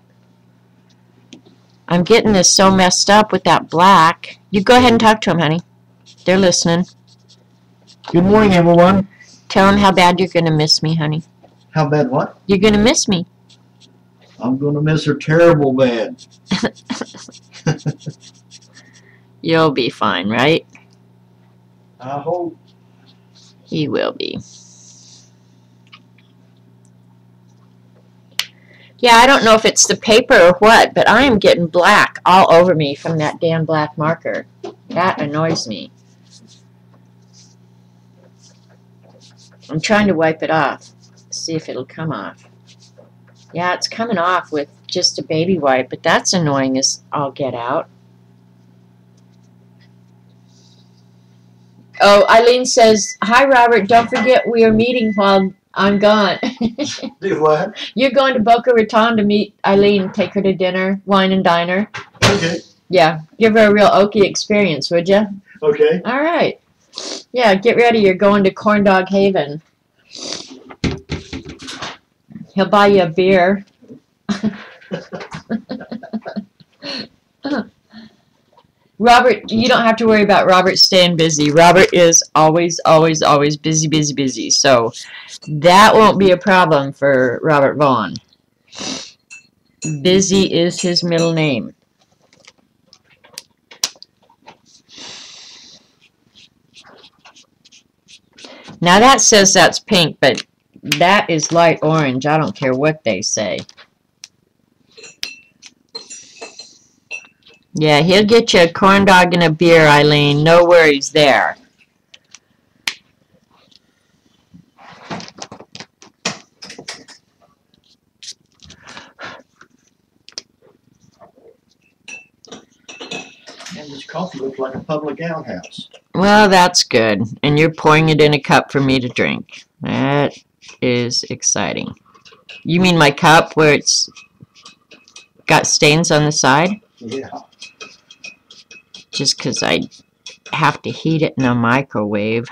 I'm getting this so messed up with that black. You go ahead and talk to them, honey. They're listening. Good morning, everyone. Tell them how bad you're going to miss me, honey. How bad what? You're going to miss me. I'm going to miss her terrible bad. You'll be fine, right? I hope. You will be. Yeah, I don't know if it's the paper or what, but I am getting black all over me from that damn black marker. That annoys me. I'm trying to wipe it off. See if it'll come off. Yeah, it's coming off with just a baby wipe, but that's annoying as all get out. Oh, Eileen says, hi, Robert. Don't forget we are meeting while I'm gone. Do what? You're going to Boca Raton to meet Eileen, take her to dinner, wine and diner. Okay. Yeah, give her a real Okie experience, would you? Okay. All right. Yeah, get ready. You're going to Corn Dog Haven. He'll buy you a beer. Robert, you don't have to worry about Robert staying busy. Robert is always, always, always busy, busy, busy. So that won't be a problem for Robert Vaughn. Busy is his middle name. Now that says that's pink, but that is light orange. I don't care what they say. Yeah, he'll get you a corn dog and a beer, Eileen. No worries there. And this coffee looks like a public outhouse. Well, that's good. And you're pouring it in a cup for me to drink. That is exciting. You mean my cup where it's got stains on the side? Yeah. Just because I have to heat it in a microwave.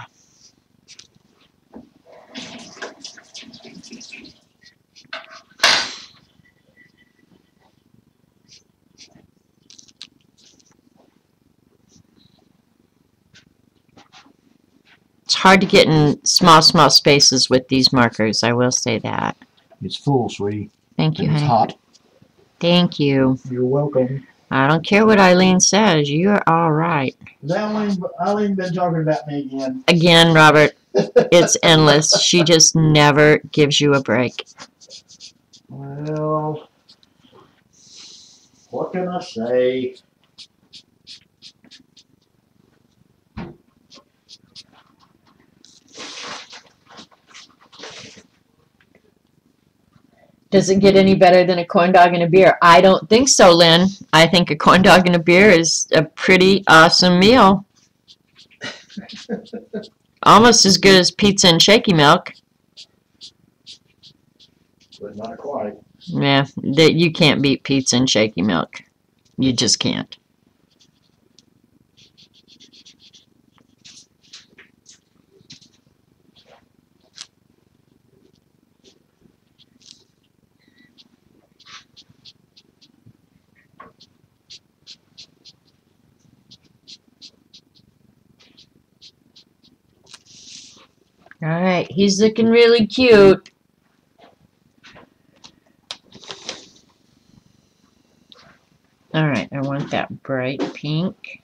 It's hard to get in small spaces with these markers. I will say that. It's full, sweetie. Thank you, And it's honey. hot. Thank you. You're welcome. I don't care what Eileen says. You're all right. Has Eileen been talking about me again? Again, Robert, it's endless. She just never gives you a break. Well, what can I say? Does it get any better than a corn dog and a beer? I don't think so, Lynn. I think a corn dog and a beer is a pretty awesome meal. Almost as good as pizza and shaky milk. But not quite. Yeah, that you can't beat pizza and shaky milk. You just can't. All right, he's looking really cute. All right, I want that bright pink.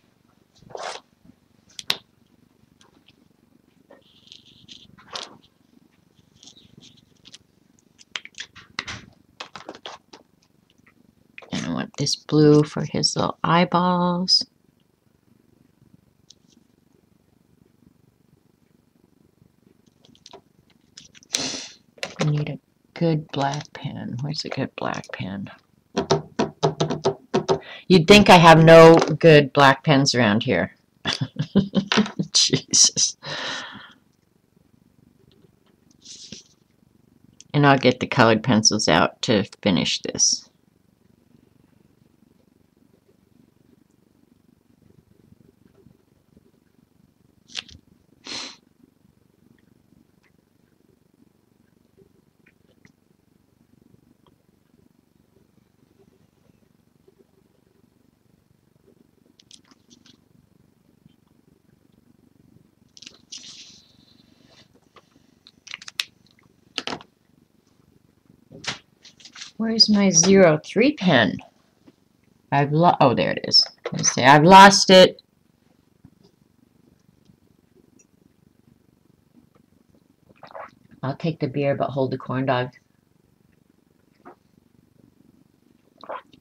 this blue for his little eyeballs. I need a good black pen. Where's a good black pen? You'd think I have no good black pens around here. Jesus. And I'll get the colored pencils out to finish this. Where's my 03 pen? Oh, there it is. Let's see, I've lost it. I'll take the beer, but hold the corn dog.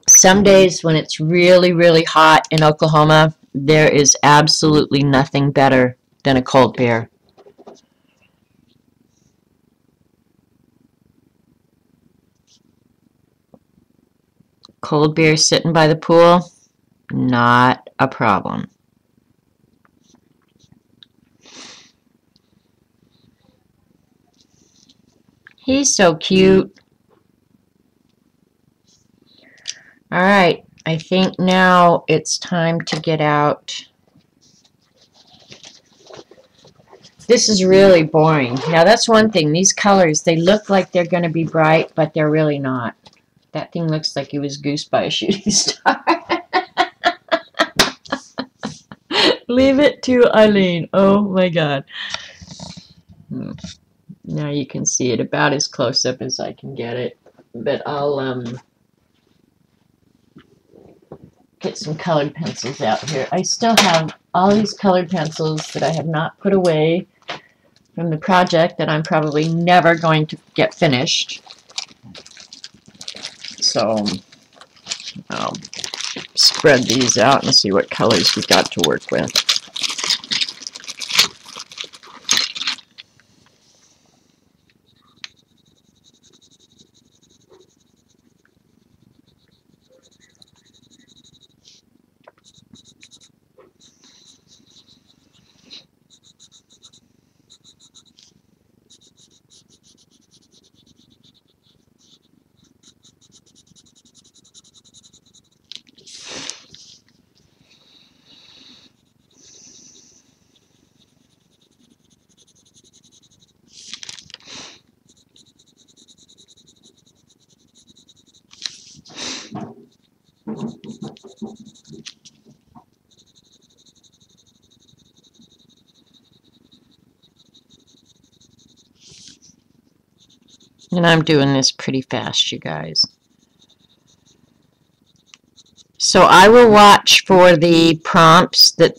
Some days when it's really, really hot in Oklahoma, there is absolutely nothing better than a cold beer. Cold beer sitting by the pool, not a problem. He's so cute. All right, I think now it's time to get out. This is really boring. Now that's one thing. These colors, they look like they're going to be bright, but they're really not. That thing looks like it was goosed by a shooting star. Leave it to Eileen. Oh my God. Now you can see it about as close up as I can get it. But I'll get some colored pencils out here. I still have all these colored pencils that I have not put away from the project that I'm probably never going to get finished. So I'll spread these out and see what colors we've got to work with. And I'm doing this pretty fast, you guys. So I will watch for the prompts that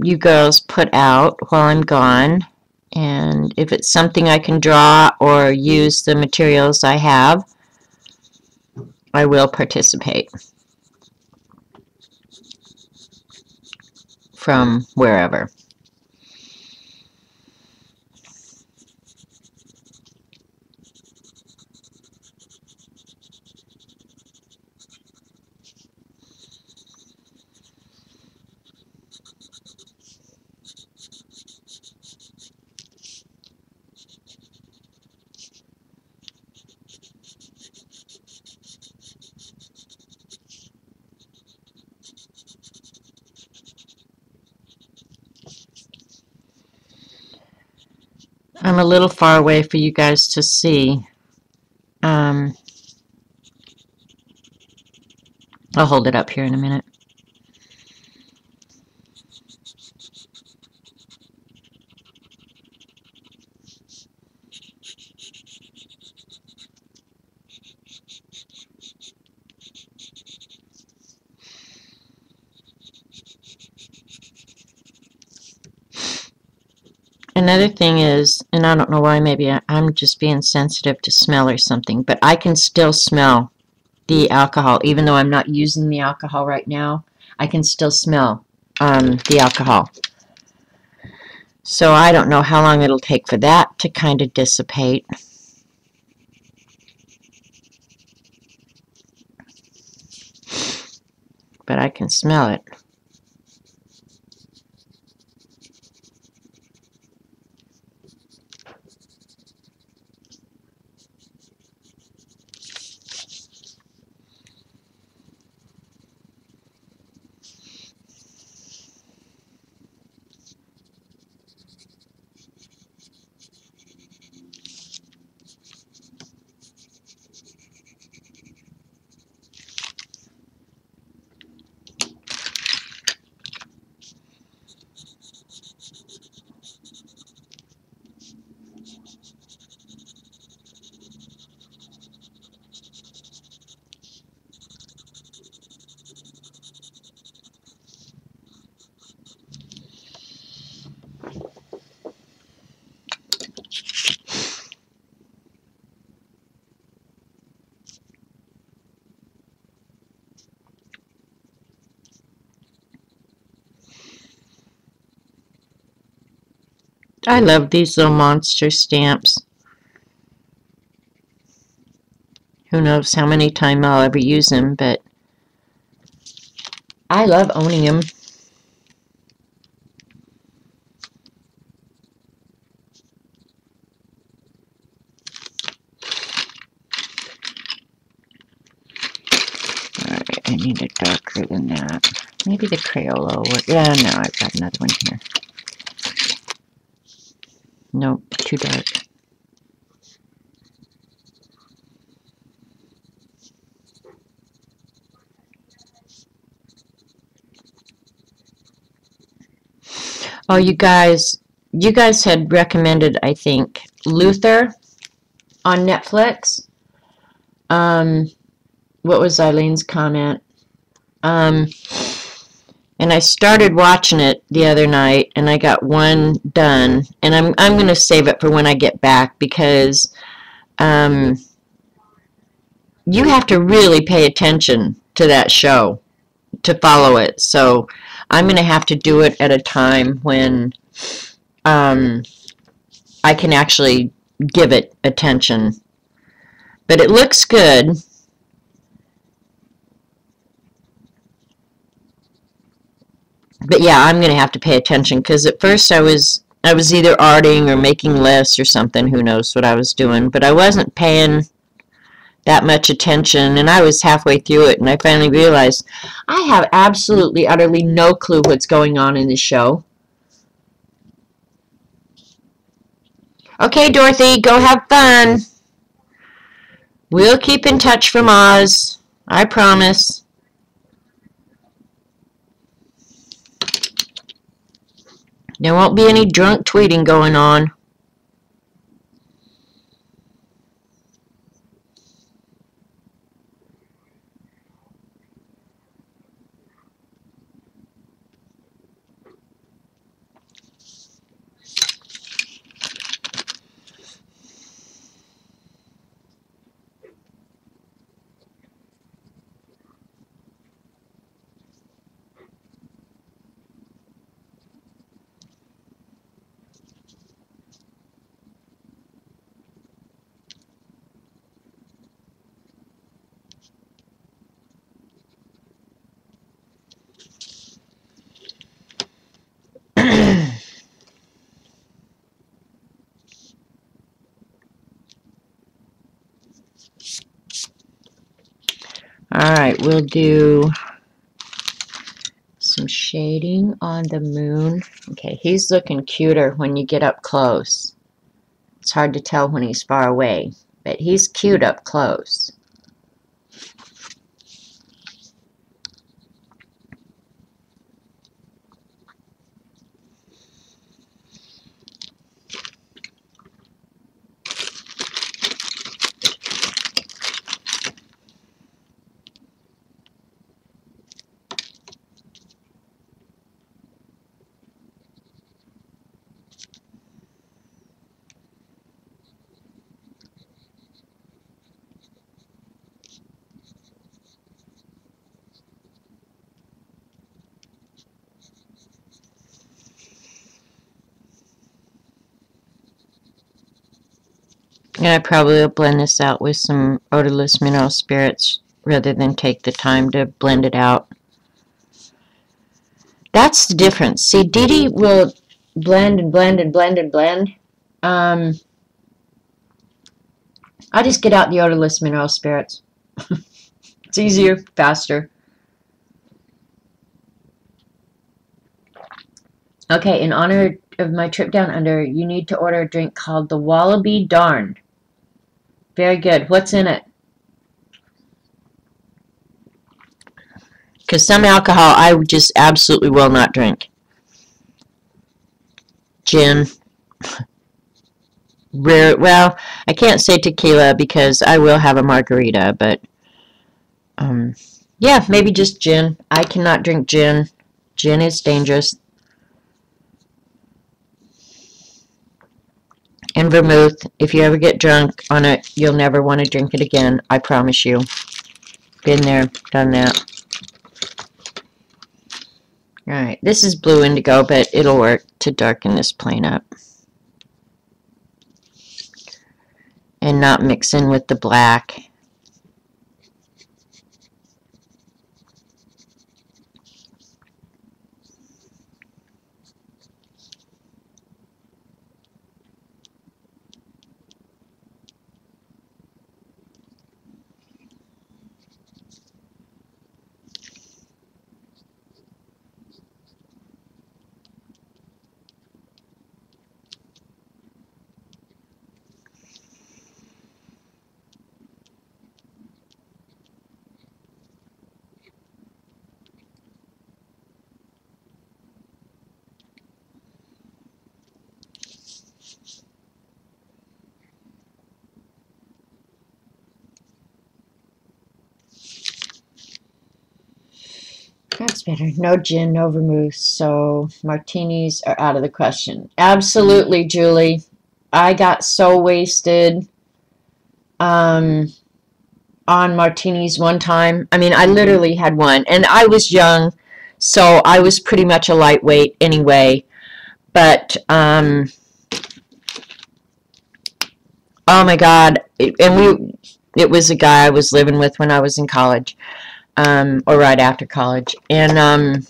you girls put out while I'm gone. And if it's something I can draw or use the materials I have, I will participate from wherever. I'm a little far away for you guys to see. I'll hold it up here in a minute. Another thing is, and I don't know why, maybe I'm just being sensitive to smell or something, but I can still smell the alcohol. Even though I'm not using the alcohol right now, I can still smell the alcohol. So I don't know how long it'll take for that to kind of dissipate. But I can smell it. I love these little monster stamps. Who knows how many times I'll ever use them, but I love owning them. Alright, I need it darker than that. Maybe the Crayola will work. Yeah, no, I've got another one here. Nope, too dark. Oh, you guys had recommended, I think, Luther on Netflix. What was Eileen's comment? And I started watching it the other night, and I got one done, and I'm going to save it for when I get back, because you have to really pay attention to that show to follow it. So I'm going to have to do it at a time when I can actually give it attention. But it looks good. But yeah, I'm going to have to pay attention, because at first I was either arting or making lists or something. Who knows what I was doing. But I wasn't paying that much attention, and I was halfway through it, and I finally realized I have absolutely, utterly no clue what's going on in this show. Okay, Dorothy, go have fun. We'll keep in touch from Oz. I promise. There won't be any drunk tweeting going on. Alright, we'll do some shading on the moon. Okay, he's looking cuter when you get up close. It's hard to tell when he's far away, but he's cute up close. And I probably will blend this out with some odorless mineral spirits rather than take the time to blend it out. That's the difference. See, Dee Dee will blend and blend and blend and blend. I just get out the odorless mineral spirits. It's easier, faster. Okay, in honor of my trip down under, you need to order a drink called the Wallaby Darn. Very good. What's in it? Because some alcohol I just absolutely will not drink. Gin. Rare. Well, I can't say tequila because I will have a margarita, but yeah, maybe just gin. I cannot drink gin. Gin is dangerous. And vermouth. If you ever get drunk on it, you'll never want to drink it again. I promise you. Been there, done that. Alright, this is blue indigo, but it'll work to darken this plane up. And not mix in with the black. That's better. No gin, no vermouth, so martinis are out of the question. Absolutely, Julie. I got so wasted on martinis one time. I mean, I literally had one, and I was young, so I was pretty much a lightweight anyway. But, oh my God, it was a guy I was living with when I was in college. Or right after college, and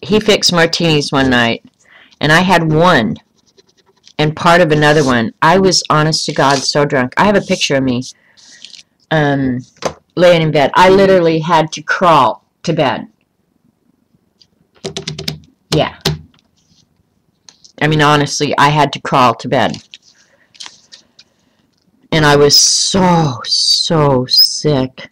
he fixed martinis one night, and I had one, and part of another one. I was, honest to God, so drunk. I have a picture of me laying in bed. I literally had to crawl to bed. Yeah. I mean, honestly, I had to crawl to bed. And I was so sick.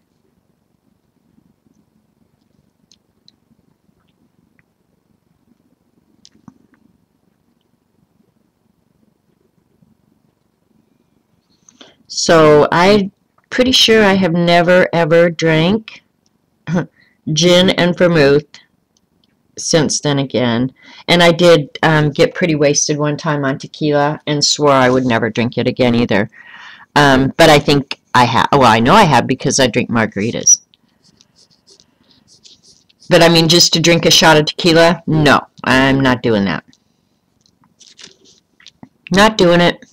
So I'm pretty sure I have never ever drank gin and vermouth since then again. And I did get pretty wasted one time on tequila and swore I would never drink it again either. But I think I have. Well, I know I have because I drink margaritas. But I mean, just to drink a shot of tequila? No, I'm not doing that. Not doing it.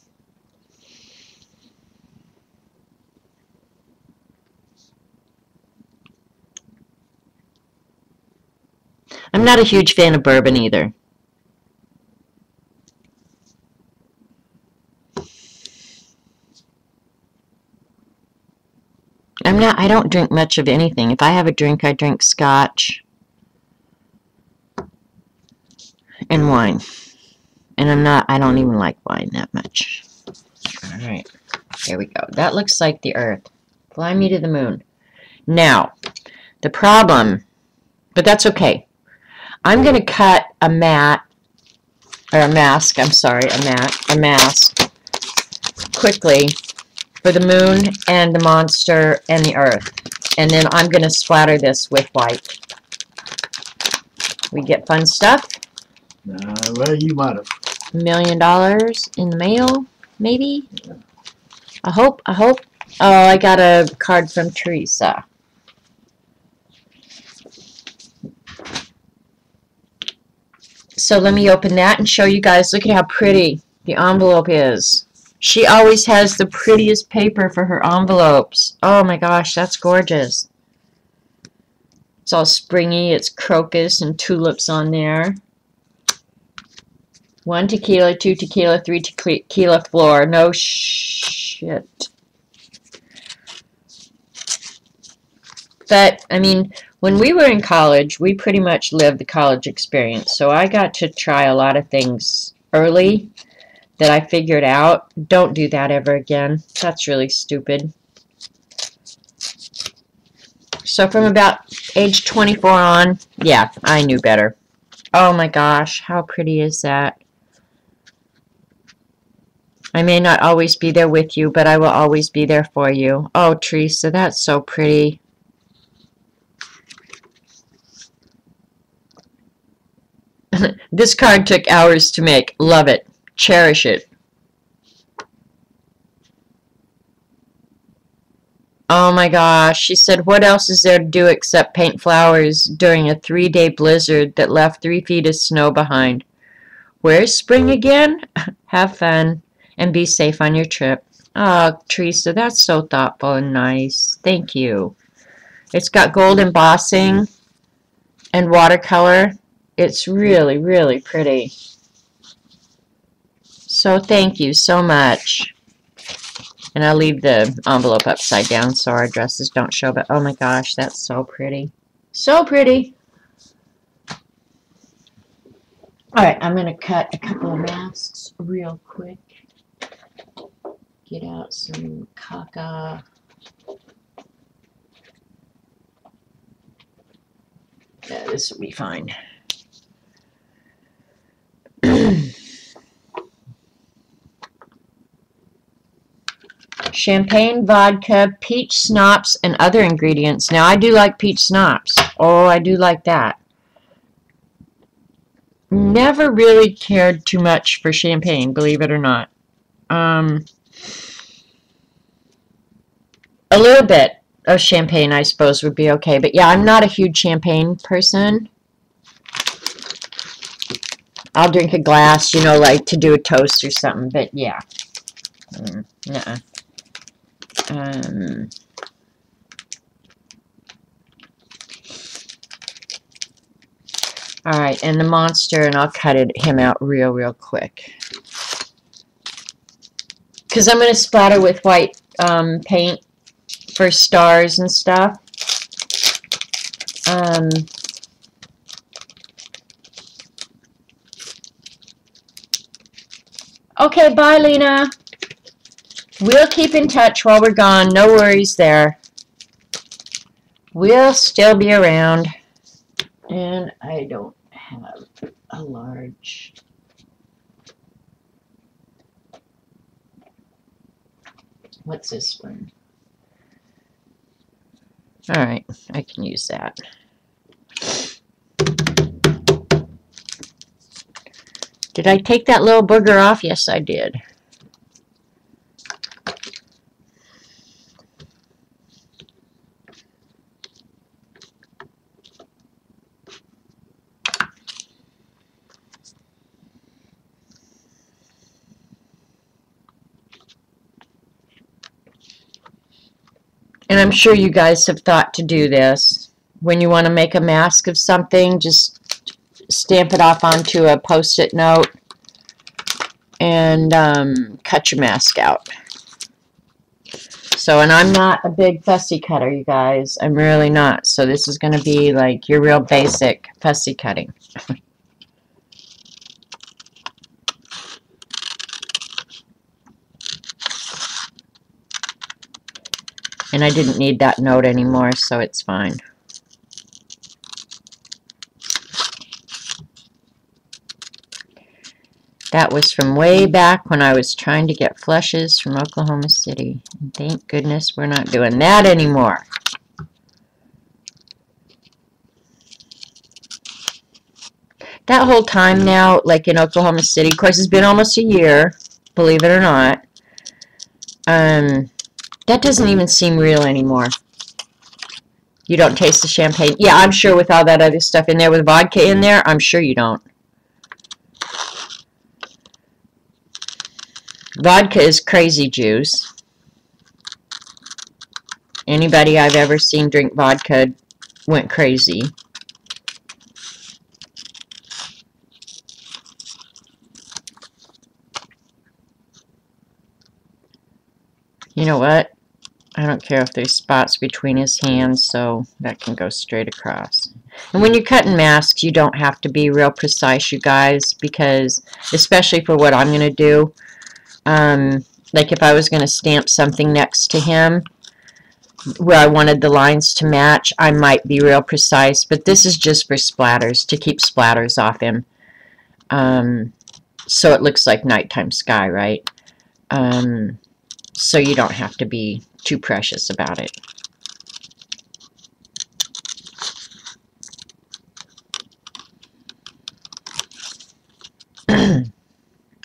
I'm not a huge fan of bourbon either. I don't drink much of anything. If I have a drink, I drink scotch and wine. And I don't even like wine that much. Alright, there we go. That looks like the earth. Fly me to the moon. Now, the problem, but that's okay. I'm going to cut a mask, quickly for the moon and the monster and the earth. And then I'm going to splatter this with white. We get fun stuff. Well, you might have. $1 million in the mail, maybe? Yeah. I hope. Oh, I got a card from Teresa. So let me open that and show you guys. Look at how pretty the envelope is. She always has the prettiest paper for her envelopes. Oh my gosh, that's gorgeous. It's all springy. It's crocus and tulips on there. 1 tequila, 2 tequila, 3 tequila floor. No shit. But, I mean, when we were in college, we pretty much lived the college experience. So I got to try a lot of things early that I figured out. Don't do that ever again. That's really stupid. So from about age 24 on, yeah, I knew better. Oh my gosh, how pretty is that? I may not always be there with you, but I will always be there for you. Oh, Teresa, that's so pretty. This card took hours to make. Love it. Cherish it. Oh my gosh. She said, what else is there to do except paint flowers during a 3-day blizzard that left 3 feet of snow behind? Where's spring again? Have fun and be safe on your trip. Oh, Teresa, that's so thoughtful and nice. Thank you. It's got gold embossing and watercolor. It's really, really pretty. So thank you so much. And I'll leave the envelope upside down so our addresses don't show, but oh my gosh, that's so pretty. So pretty. Alright, I'm going to cut a couple of masks real quick. Get out some caca. Yeah, this will be fine. Champagne, vodka, peach schnapps, and other ingredients. Now, I do like peach schnapps. Oh, I do like that. Never really cared too much for champagne, believe it or not. A little bit of champagne, I suppose, would be okay. But yeah, I'm not a huge champagne person. I'll drink a glass, you know, like to do a toast or something. But yeah. Nuh-uh. Alright, and the monster, and I'll cut him out real quick. Because I'm going to splatter with white paint for stars and stuff. Okay, bye, Lena. We'll keep in touch while we're gone. No worries there. We'll still be around. And I don't have a large. What's this one? Alright, I can use that. Did I take that little booger off? Yes, I did. And I'm sure you guys have thought to do this. When you want to make a mask of something, just stamp it off onto a Post-it note and cut your mask out. So, and I'm not a big fussy cutter, you guys. I'm really not. So this is going to be like your real basic fussy cutting. And I didn't need that note anymore, so it's fine. That was from way back when I was trying to get flushes from Oklahoma City. And thank goodness we're not doing that anymore. That whole time now, like in Oklahoma City, of course it's been almost a year, believe it or not. That doesn't even seem real anymore. You don't taste the champagne. Yeah, I'm sure with all that other stuff in there, with vodka in there, I'm sure you don't. Vodka is crazy juice. Anybody I've ever seen drink vodka went crazy. You know what? I don't care if there's spots between his hands, so that can go straight across. And when you're cutting masks, you don't have to be real precise, you guys, because especially for what I'm going to do, like if I was going to stamp something next to him where I wanted the lines to match, I might be real precise, but this is just for splatters, to keep splatters off him. So it looks like nighttime sky, right? So you don't have to be too precious about it.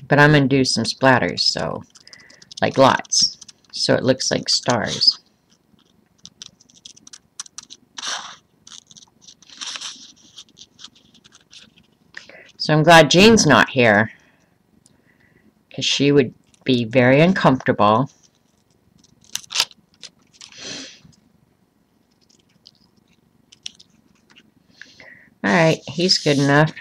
But I'm going to do some splatters, so like lots, so it looks like stars. So I'm glad Jean's not here, because she would be very uncomfortable. Alright, he's good enough.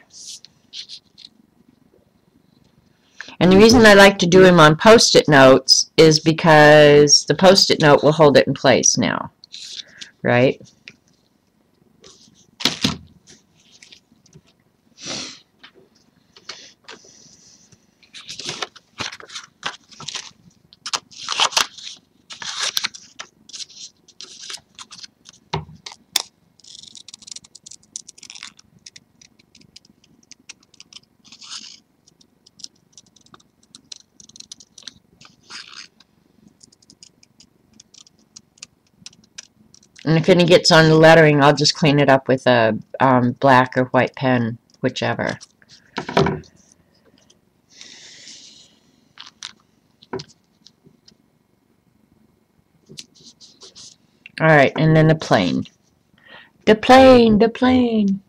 And the reason I like to do him on Post-it notes is because the Post-it note will hold it in place now, right? And if any gets on the lettering, I'll just clean it up with a black or white pen, whichever. Alright, and then the plane. The plane, the plane.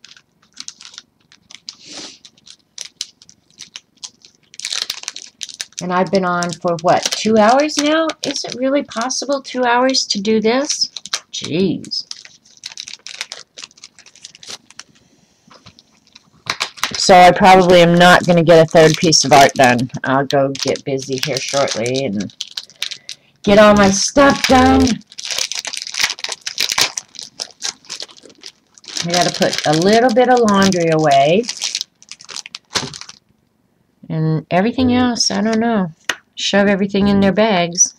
And I've been on for, what, 2 hours now? Is it really possible 2 hours to do this? Jeez. So I probably am not going to get a third piece of art done. I'll go get busy here shortly and get all my stuff done. I got to put a little bit of laundry away. And everything else, I don't know. Shove everything in their bags.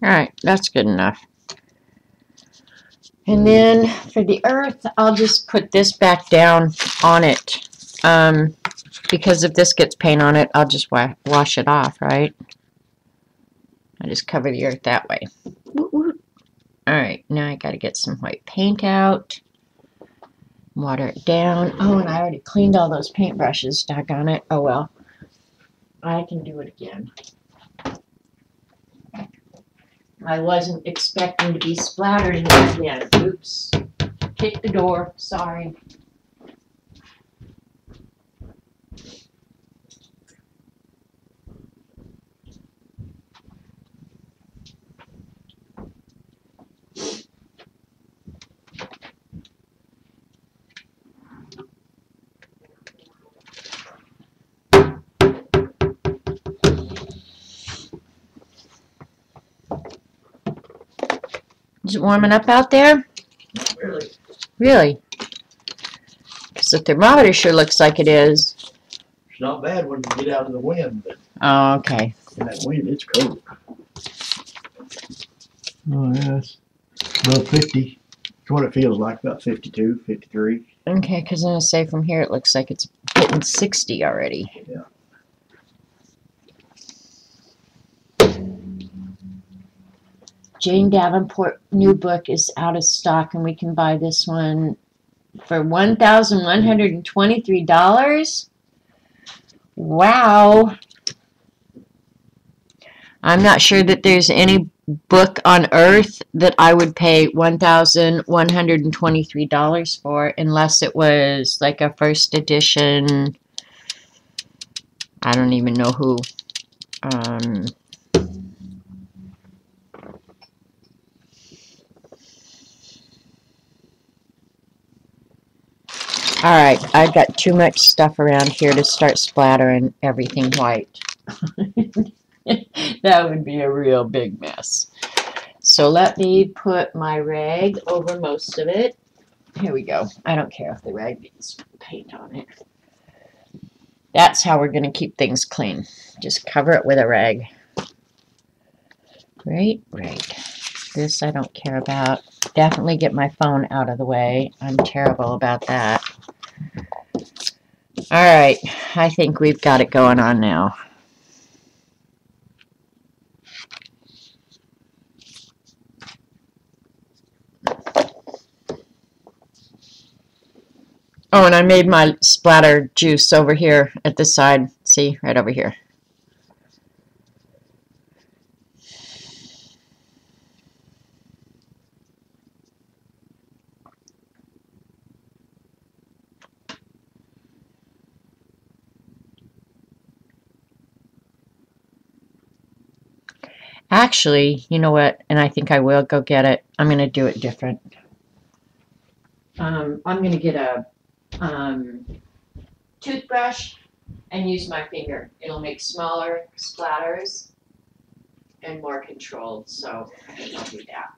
Alright, that's good enough. And then for the earth, I'll just put this back down on it. Because if this gets paint on it, I'll just wash it off, right? I just cover the earth that way. Alright, now I gotta get some white paint out. Water it down. Oh, and I already cleaned all those paintbrushes. Doggone it. Oh well. I can do it again. I wasn't expecting to be splattering it again. Oops. Hit the door. Sorry. Is it warming up out there? Not really. Really? Because the thermometer sure looks like it is. not bad when you get out of the wind, but Oh, okay. in that wind, it's cold. Oh, yes. Above 50. That's what it feels like, about 52, 53. Okay, because I'm going to say from here it looks like it's hitting 60 already. Yeah. Jane Davenport new book is out of stock, and we can buy this one for $1,123. Wow. I'm not sure that there's any book on earth that I would pay $1,123 for, unless it was like a first edition. I don't even know who. Alright, I've got too much stuff around here to start splattering everything white. That would be a real big mess. So let me put my rag over most of it. Here we go. I don't care if the rag needs paint on it. That's how we're going to keep things clean. Just cover it with a rag. Right. This I don't care about. Definitely get my phone out of the way. I'm terrible about that. Alright, I think we've got it going on now. Oh, and I made my splatter juice over here at the side. See, right over here. Actually, you know what? And I think I will go get it. I'm going to do it different. I'm going to get a toothbrush and use my finger. It'll make smaller splatters and more controlled. So I think I'll do that.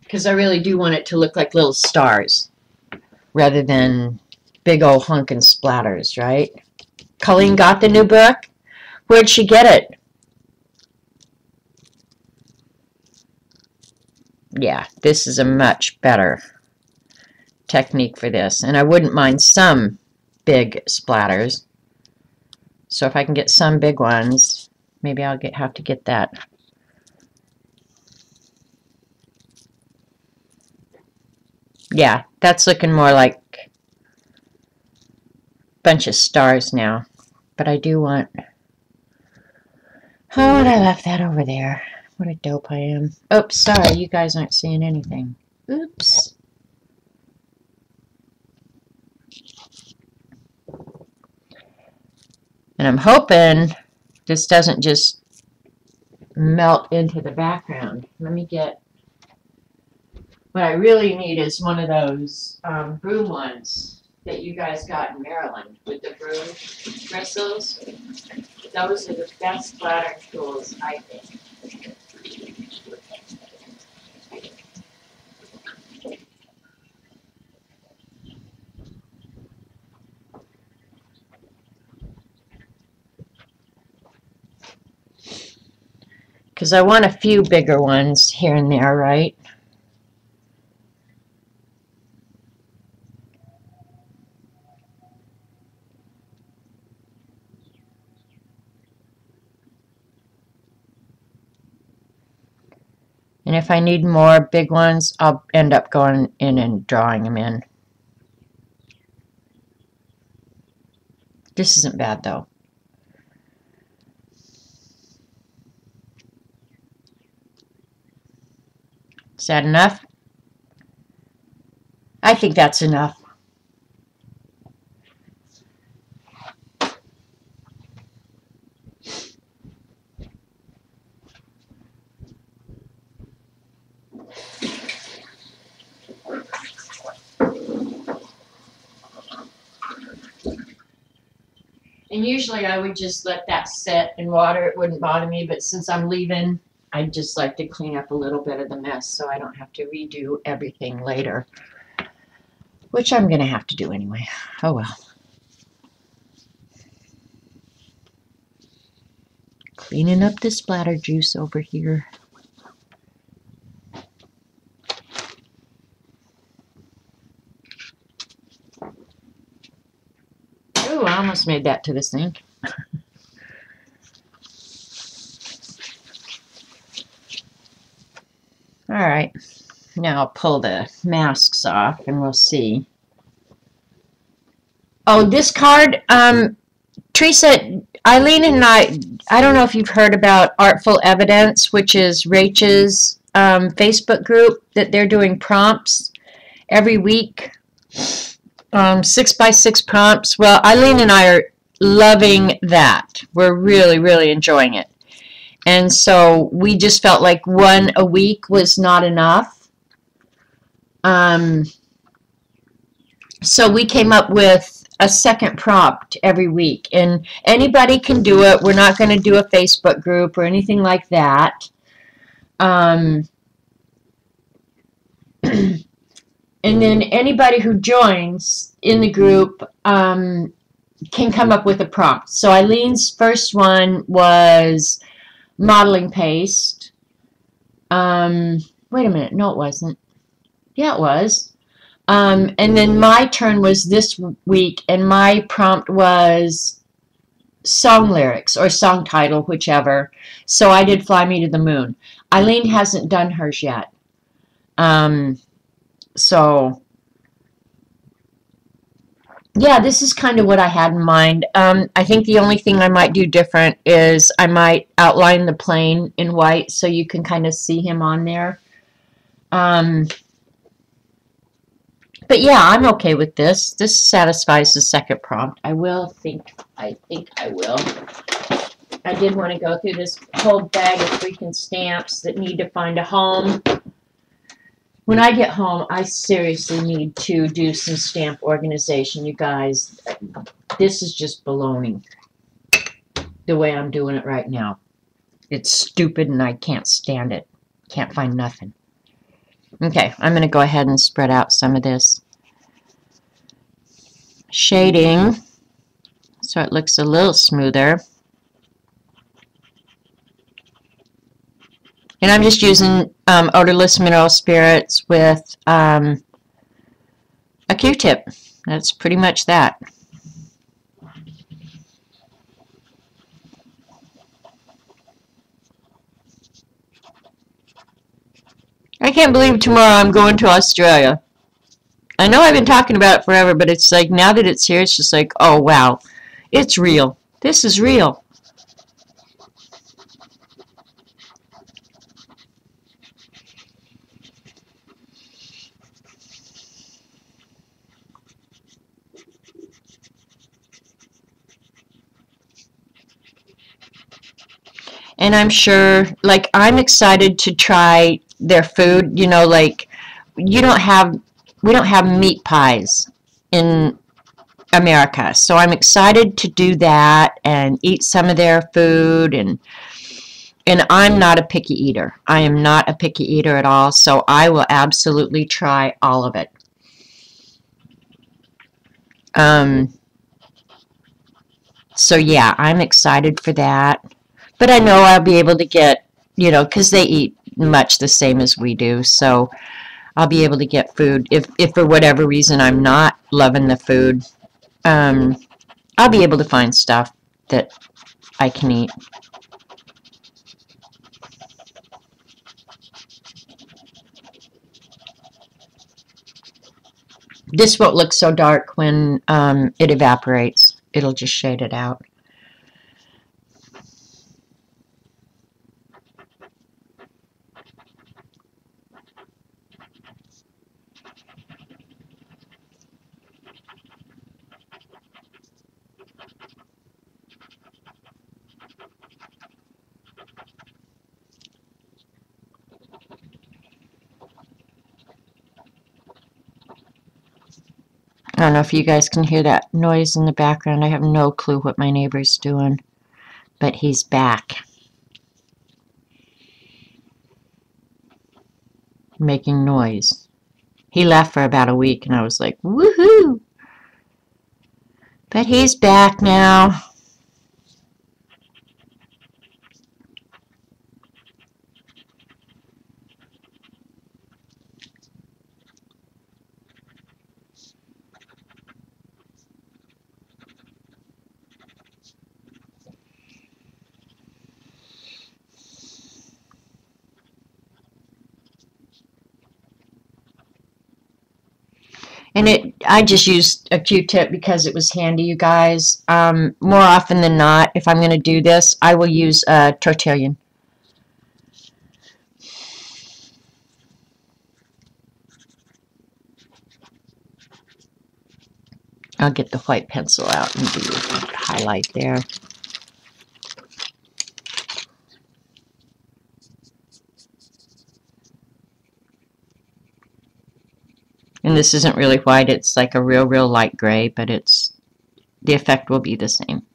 Because I really do want it to look like little stars rather than big old hunkin' splatters, right? Colleen got the new book? Where'd she get it? Yeah, this is a much better technique for this. And I wouldn't mind some big splatters. So if I can get some big ones, maybe I'll have to get that. Yeah, that's looking more like a bunch of stars now. But I do want... Oh, and I left that over there. What a dope I am. Oops, sorry, you guys aren't seeing anything. Oops. And I'm hoping this doesn't just melt into the background. Let me get... What I really need is one of those broom ones that you guys got in Maryland with the broom bristles. Those are the best splattering tools, I think. Because I want a few bigger ones here and there, right? And if I need more big ones, I'll end up going in and drawing them in. This isn't bad, though. Is that enough? I think that's enough. And usually I would just let that sit in water. It wouldn't bother me, but since I'm leaving, I'd just like to clean up a little bit of the mess so I don't have to redo everything later. which I'm going to have to do anyway. Oh well. Cleaning up the splatter juice over here. Ooh, I almost made that to the sink. All right, now I'll pull the masks off and we'll see. Oh, this card, Teresa, Eileen and I don't know if you've heard about Artful Evidence, which is Rachel's Facebook group, that they're doing prompts every week, 6x6 prompts. Well, Eileen and I are loving that. We're really, really enjoying it. And so we just felt like one a week was not enough. So we came up with a second prompt every week, and anybody can do it. We're not going to do a Facebook group or anything like that. And then anybody who joins in the group can come up with a prompt. So Eileen's first one was modeling paste. Wait a minute, no it wasn't. Yeah, it was. And then my turn was this week, and my prompt was song lyrics or song title, whichever. So I did Fly Me to the Moon. Eileen hasn't done hers yet. So, yeah, this is kind of what I had in mind. I think the only thing I might do different is I might outline the plane in white so you can kind of see him on there. But yeah, I'm okay with this. This satisfies the second prompt. I think I will. I did want to go through this whole bag of freaking stamps that need to find a home. When I get home, I seriously need to do some stamp organization, you guys. This is just baloney, the way I'm doing it right now. It's stupid and I can't stand it. Can't find nothing. Okay, I'm going to go ahead and spread out some of this shading so it looks a little smoother. And I'm just using odorless mineral spirits with a Q-tip. That's pretty much that. I can't believe tomorrow I'm going to Australia. I know I've been talking about it forever, but it's like now that it's here, it's just like, oh wow, it's real. This is real. And I'm sure, like, I'm excited to try their food. You know, like, we don't have meat pies in America, so I'm excited to do that and eat some of their food. And I'm not a picky eater. I am not a picky eater at all, so I will absolutely try all of it. So yeah, I'm excited for that. But I know I'll be able to get, you know, because they eat much the same as we do, so I'll be able to get food. If for whatever reason I'm not loving the food, I'll be able to find stuff that I can eat. This won't look so dark when it evaporates. It'll just shade it out. I don't know if you guys can hear that noise in the background. I have no clue what my neighbor's doing, but he's back. Making noise. He left for about a week, and I was like, woohoo! But he's back now. And I just used a Q-tip because it was handy, you guys. More often than not, if I'm going to do this, I will use a tortillon. I'll get the white pencil out and do a highlight there. And this isn't really white, it's like a real light gray, but the effect will be the same.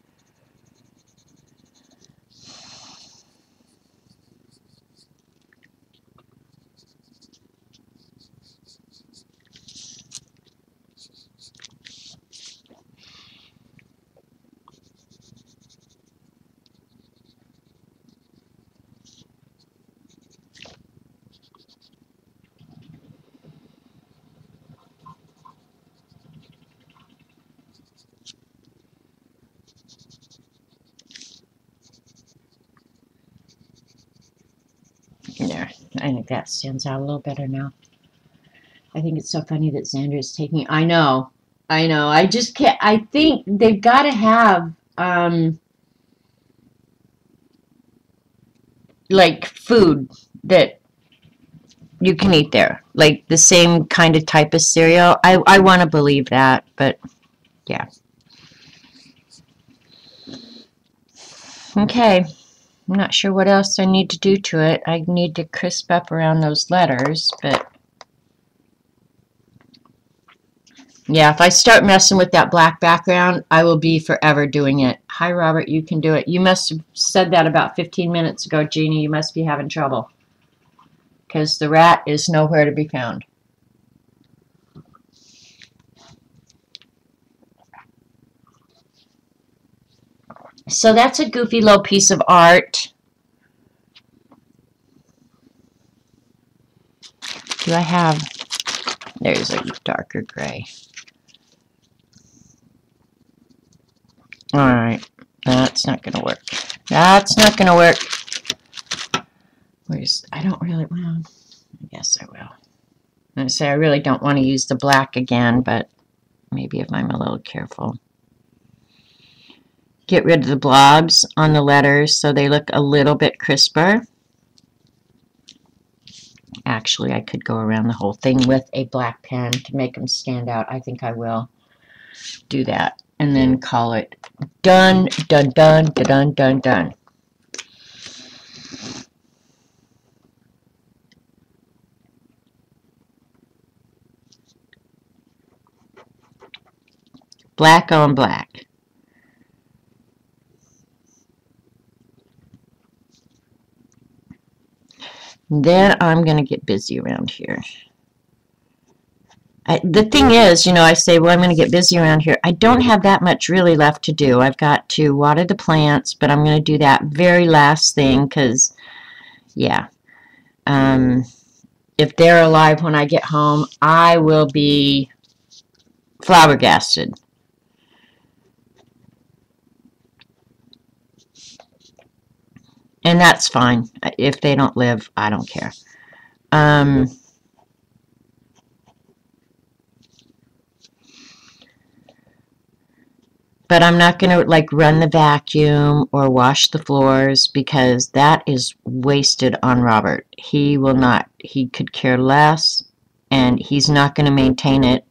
There, I think that stands out a little better now. I think it's so funny that Xandra is taking. I know. I just can't. I think they've got to have like food that you can eat there, like the same kind of type of cereal. I want to believe that, but yeah. Okay. I'm not sure what else I need to do to it. I need to crisp up around those letters, but yeah, if I start messing with that black background, I will be forever doing it. Hi, Robert, you can do it. You must have said that about 15 minutes ago, Jeannie. You must be having trouble because the rat is nowhere to be found. So that's a goofy little piece of art. Do I have... There's a darker gray. Alright, that's not going to work. That's not going to work. I don't really... Well, I guess I will. I'm going to say I really don't want to use the black again, but maybe if I'm a little careful. Get rid of the blobs on the letters so they look a little bit crisper. Actually, I could go around the whole thing with a black pen to make them stand out. I think I will do that. And then call it done, done, done, done, done, done. Black on black. Then I'm going to get busy around here. The thing is, you know, I say, well, I'm going to get busy around here. I don't have that much really left to do. I've got to water the plants, but I'm going to do that very last thing because, yeah, if they're alive when I get home, I will be flabbergasted. And that's fine. If they don't live, I don't care. But I'm not going to like run the vacuum or wash the floors because that is wasted on Robert. He will not. He could care less, and he's not going to maintain it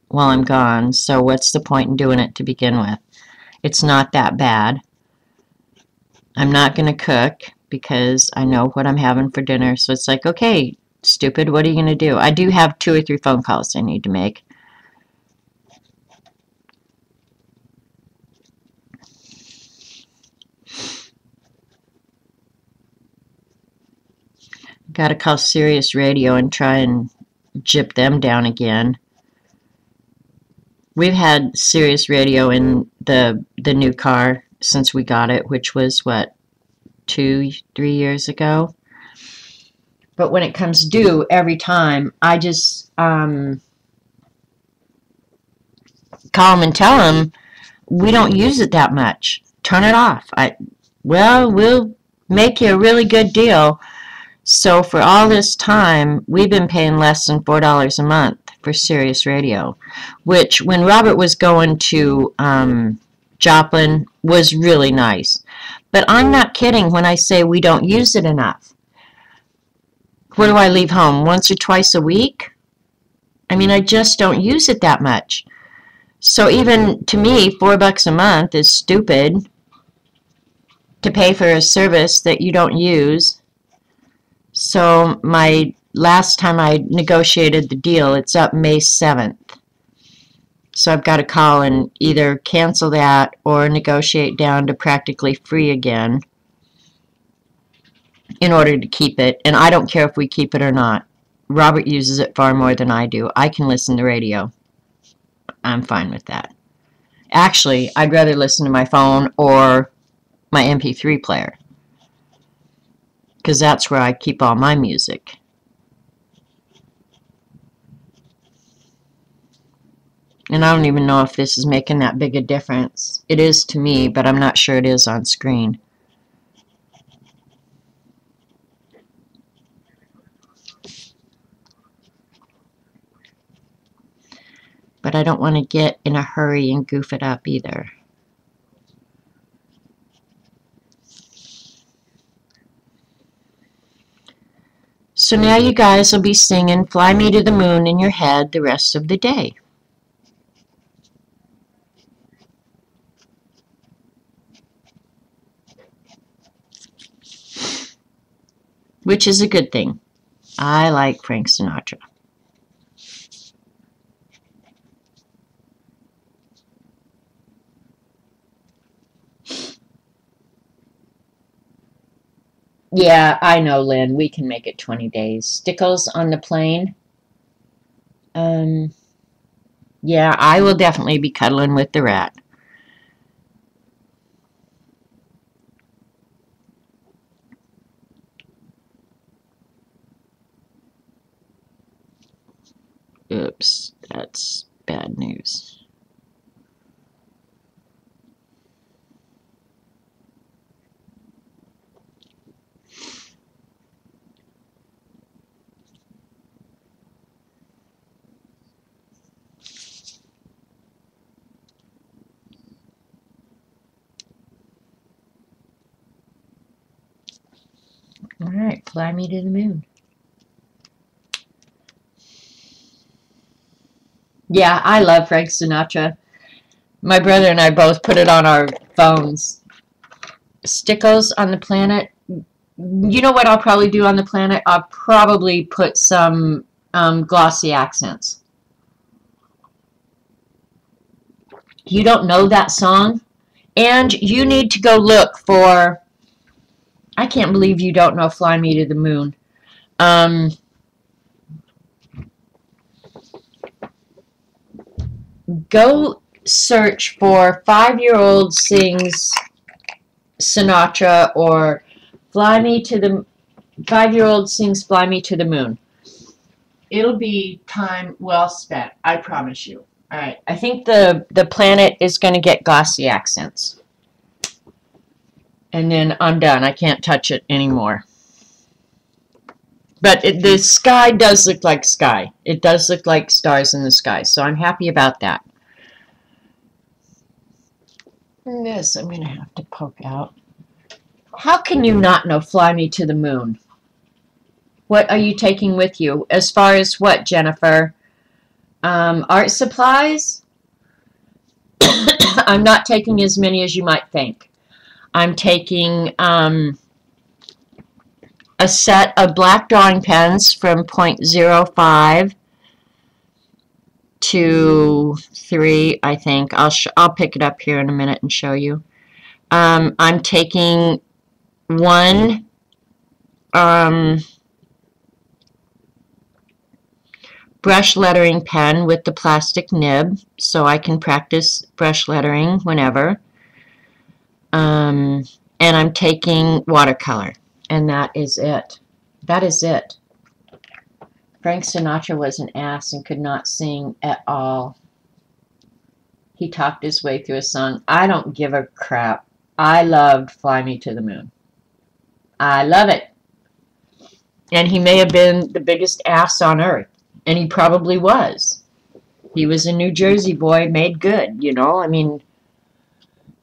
while I'm gone. So what's the point in doing it to begin with? It's not that bad. I'm not going to cook because I know what I'm having for dinner. So it's like, okay, stupid, what are you going to do? I do have 2 or 3 phone calls I need to make. Got to call Sirius Radio and try and jip them down again. We've had Sirius Radio in the new car since we got it, which was, what, 2-3 years ago? But when it comes due, every time, I just call them and tell them, we don't use it that much. Turn it off. Well, we'll make you a really good deal. So for all this time, we've been paying less than $4 a month for Sirius Radio, which when Robert was going to Joplin was really nice. But I'm not kidding when I say we don't use it enough. Where do I leave home? Once or twice a week? I mean, I just don't use it that much. So even to me, $4 a month is stupid to pay for a service that you don't use. So my last time I negotiated the deal, it's up May 7th. So I've got to call and either cancel that or negotiate down to practically free again in order to keep it. And I don't care if we keep it or not. Robert uses it far more than I do. I can listen to radio. I'm fine with that. Actually, I'd rather listen to my phone or my MP3 player, because that's where I keep all my music. And I don't even know if this is making that big a difference. It is to me, but I'm not sure it is on screen. But I don't want to get in a hurry and goof it up either. So now you guys will be singing Fly Me to the Moon in your head the rest of the day. Which is a good thing. I like Frank Sinatra. Yeah, I know, Lynn. We can make it 20 days. Stickles on the plane. Yeah, I will definitely be cuddling with the rat. Oops, that's bad news. All right, Fly Me to the Moon. Yeah, I love Frank Sinatra. My brother and I both put it on our phones. Stickles on the Planet. You know what I'll probably do on the Planet? I'll probably put some glossy accents. You don't know that song? And you need to go look for... I can't believe you don't know Fly Me to the Moon. Go search for 5-year-old sings Sinatra or Fly Me to the 5-year-old sings Fly Me to the Moon. It'll be time well spent, I promise you. All right, I think the Planet is going to get glossy accents. And then I'm done. I can't touch it anymore. But the sky does look like sky. It does look like stars in the sky. So I'm happy about that. And this I'm going to have to poke out. How can you not know Fly Me to the Moon? What are you taking with you? As far as what, Jennifer? Art supplies? I'm not taking as many as you might think. I'm taking a set of black drawing pens from .05 to 3, I think. I'll pick it up here in a minute and show you. I'm taking one brush lettering pen with the plastic nib, so I can practice brush lettering whenever. And I'm taking watercolor, and that is it. That is it. Frank Sinatra was an ass and could not sing at all. He talked his way through a song. I don't give a crap. I loved Fly Me to the Moon. I love it. And he may have been the biggest ass on earth. And he probably was. He was a New Jersey boy made good, you know. I mean,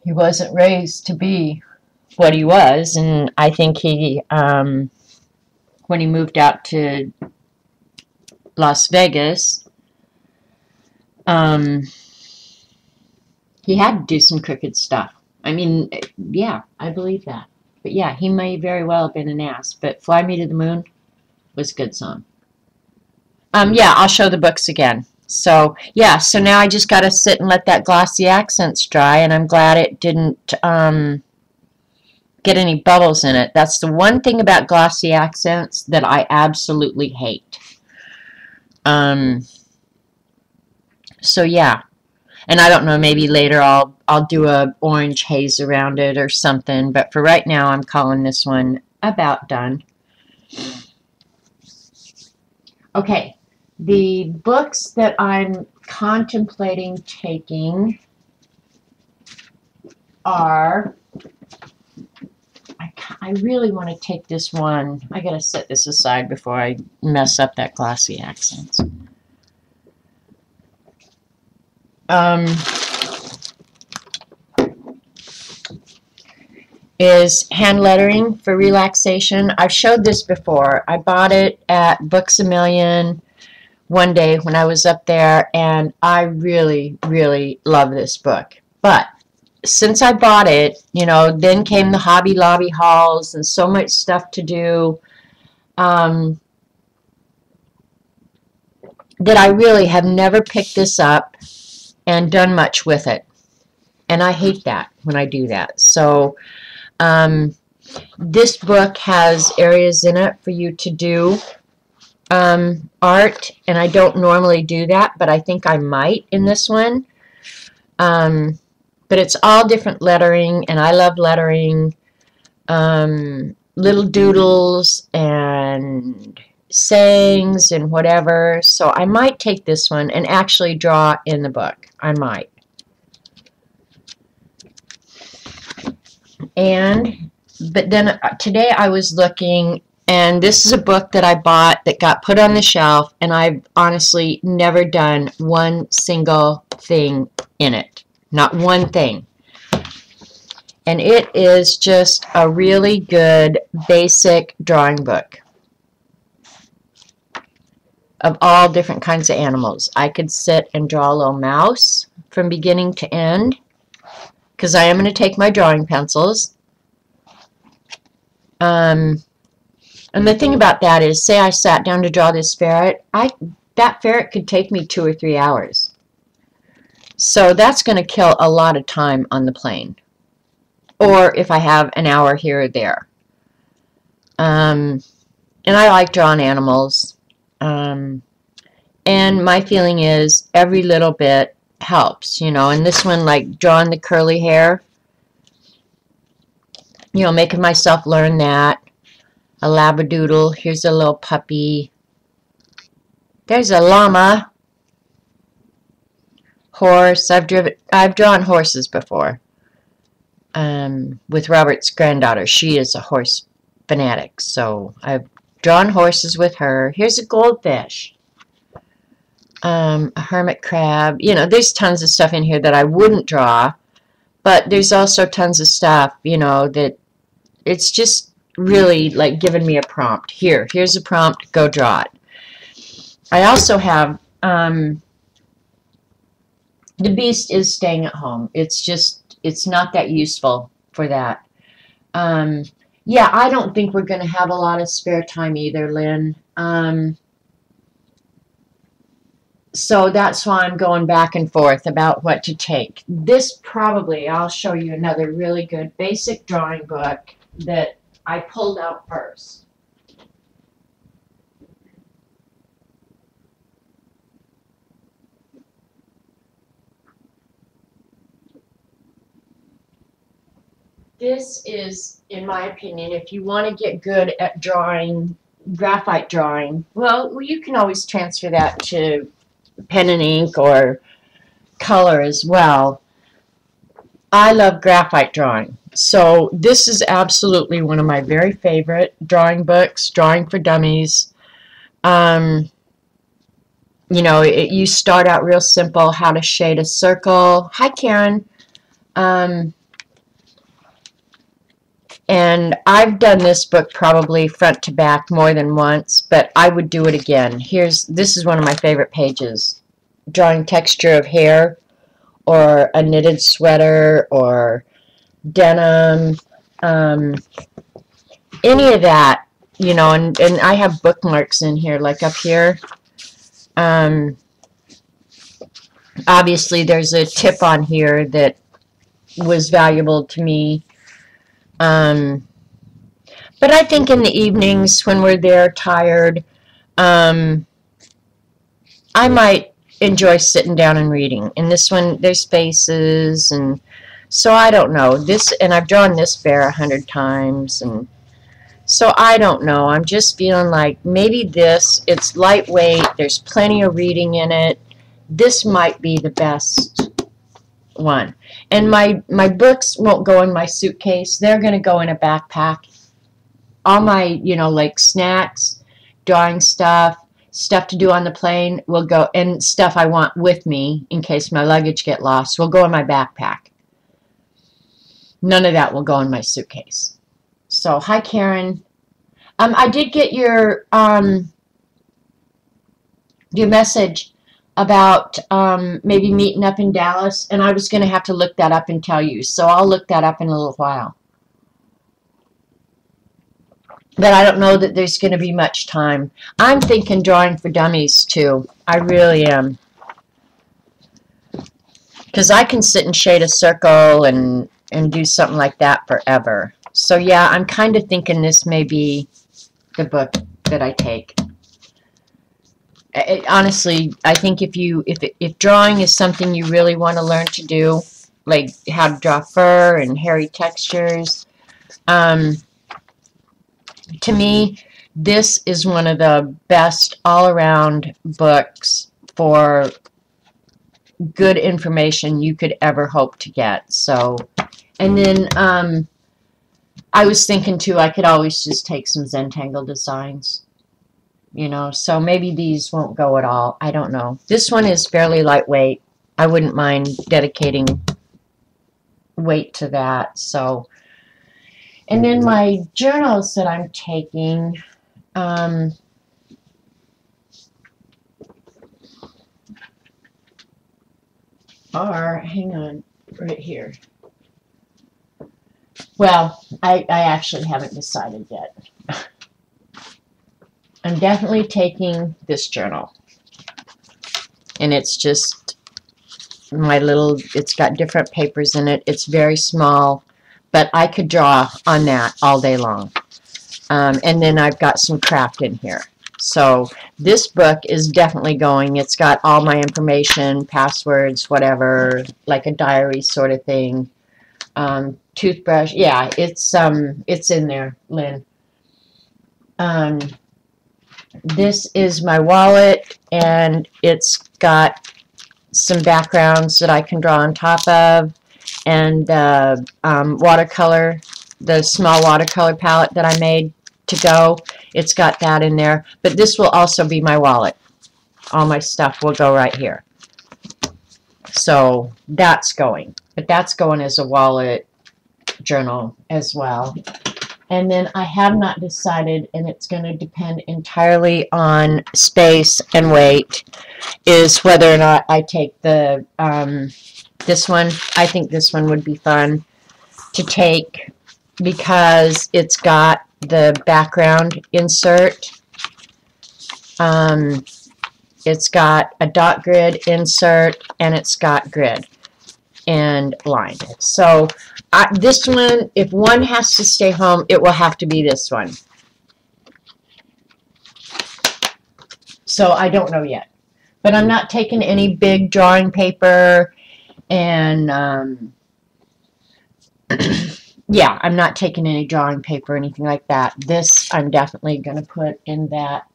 he wasn't raised to be what he was. And I think he, when he moved out to Las Vegas, he had to do some crooked stuff. I mean, yeah, I believe that. But yeah, he may very well have been an ass. But Fly Me to the Moon was a good song. Yeah, I'll show the books again. So, yeah, so now I just got to sit and let that Glossy Accents dry, and I'm glad it didn't get any bubbles in it. That's the one thing about Glossy Accents that I absolutely hate. So, yeah. And I don't know, maybe later I'll do a orange haze around it or something, but for right now I'm calling this one about done. Okay. The books that I'm contemplating taking are, I really want to take this one. I got to set this aside before I mess up that Glossy Accents. Is Hand Lettering for Relaxation. I've showed this before. I bought it at Books A Million one day when I was up there, and I really, really love this book. But since I bought it, you know, then came the Hobby Lobby hauls and so much stuff to do, that I really have never picked this up and done much with it. And I hate that when I do that. So this book has areas in it for you to do art, and I don't normally do that, but I think I might in this one. But it's all different lettering, and I love lettering. Little doodles and sayings and whatever. So I might take this one and actually draw in the book. I might. But then today I was looking, and this is a book that I bought that got put on the shelf, and I've honestly never done one single thing in it. Not one thing. And it is just a really good basic drawing book of all different kinds of animals. I could sit and draw a little mouse from beginning to end, because I am going to take my drawing pencils. And the thing about that is, say I sat down to draw this ferret, that ferret could take me 2 or 3 hours. So that's going to kill a lot of time on the plane. Or if I have an hour here or there. And I like drawing animals. And my feeling is every little bit helps, you know. And this one, like drawing the curly hair, you know, making myself learn that. A labradoodle. Here's a little puppy. There's a llama. Horse. I've drawn horses before. With Robert's granddaughter. She is a horse fanatic. So I've drawn horses with her. Here's a goldfish. A hermit crab. You know, there's tons of stuff in here that I wouldn't draw. But there's also tons of stuff, you know, that it's just really like giving me a prompt. Here's a prompt, go draw it. I also have, the beast is staying at home. It's not that useful for that. Yeah, I don't think we're going to have a lot of spare time either, Lynn. So that's why I'm going back and forth about what to take. This probably, I'll show you another really good basic drawing book that I pulled out first. This is, in my opinion, if you want to get good at drawing, graphite drawing, well, you can always transfer that to pen and ink or color as well. I love graphite drawing. So this is absolutely one of my very favorite drawing books, Drawing for Dummies. You know, you start out real simple, how to shade a circle. Hi, Karen. And I've done this book probably front to back more than once, but I would do it again. This is one of my favorite pages. Drawing texture of hair, or a knitted sweater, or denim, any of that, you know, and I have bookmarks in here, like up here. Obviously, there's a tip on here that was valuable to me. But I think in the evenings when we're there tired, I might enjoy sitting down and reading. And this one, there's faces, and so I don't know. And I've drawn this bear 100 times, and so I don't know. I'm just feeling like maybe it's lightweight, there's plenty of reading in it. This might be the best one. And my books won't go in my suitcase. They're going to go in a backpack. All my, you know, like snacks, drawing stuff to do on the plane will go, and stuff I want with me in case my luggage get lost will go in my backpack. None of that will go in my suitcase. So, hi, Karen. I did get your message about maybe meeting up in Dallas, and I was going to have to look that up and tell you. So I'll look that up in a little while. But I don't know that there's going to be much time. I'm thinking Drawing for Dummies, too. I really am. Because I can sit and shade a circle and do something like that forever. So, yeah, I'm kind of thinking this may be the book that I take. Honestly, I think if drawing is something you really want to learn to do, like how to draw fur and hairy textures, to me, this is one of the best all-around books for good information you could ever hope to get. So, and then I was thinking too, I could always just take some Zentangle designs, you know, so maybe these won't go at all. I don't know. This one is fairly lightweight. I wouldn't mind dedicating weight to that. So, and then my journals that I'm taking, are, hang on, right here. Well, I actually haven't decided yet. I'm definitely taking this journal. And it's just my little, it's got different papers in it. It's very small, but I could draw on that all day long. And then I've got some craft in here. So this book is definitely going. It's got all my information, passwords, whatever, like a diary sort of thing. Toothbrush, yeah, it's in there, Lynn. This is my wallet, and it's got some backgrounds that I can draw on top of, and watercolor, the small watercolor palette that I made to go. It's got that in there, but this will also be my wallet. All my stuff will go right here. So that's going, but that's going as a wallet journal as well. And then I have not decided, and it's going to depend entirely on space and weight, is whether or not I take the this one. I think this one would be fun to take because it's got the background insert. It's got a dot grid insert, and it's got grid and line. So this one, if one has to stay home, it will have to be this one. So I don't know yet. But I'm not taking any big drawing paper, and yeah, I'm not taking any drawing paper or anything like that. This I'm definitely going to put in that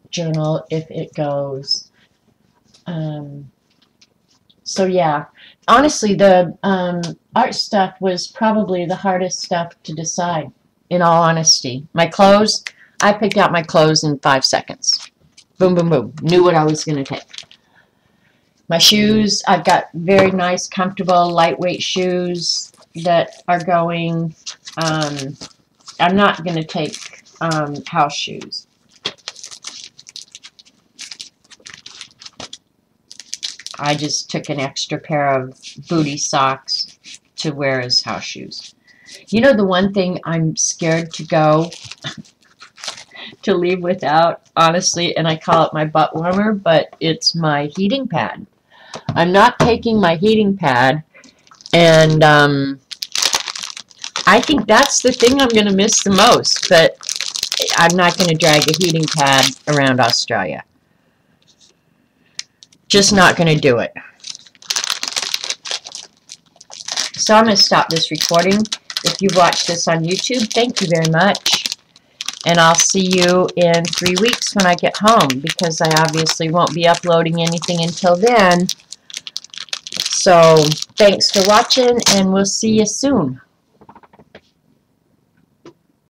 journal if it goes. So yeah, honestly, the art stuff was probably the hardest stuff to decide, in all honesty. My clothes, I picked out my clothes in 5 seconds. Boom, boom, boom. Knew what I was going to take. My shoes, I've got very nice, comfortable, lightweight shoes that are going. I'm not going to take house shoes. I just took an extra pair of booty socks to wear as house shoes. You know, the one thing I'm scared to go to leave without, honestly, and I call it my butt warmer, but it's my heating pad. I'm not taking my heating pad, and I think that's the thing I'm going to miss the most, but I'm not going to drag a heating pad around Australia. Just not going to do it. So I'm going to stop this recording. If you've watched this on YouTube, thank you very much. And I'll see you in 3 weeks when I get home, because I obviously won't be uploading anything until then. So thanks for watching, and we'll see you soon.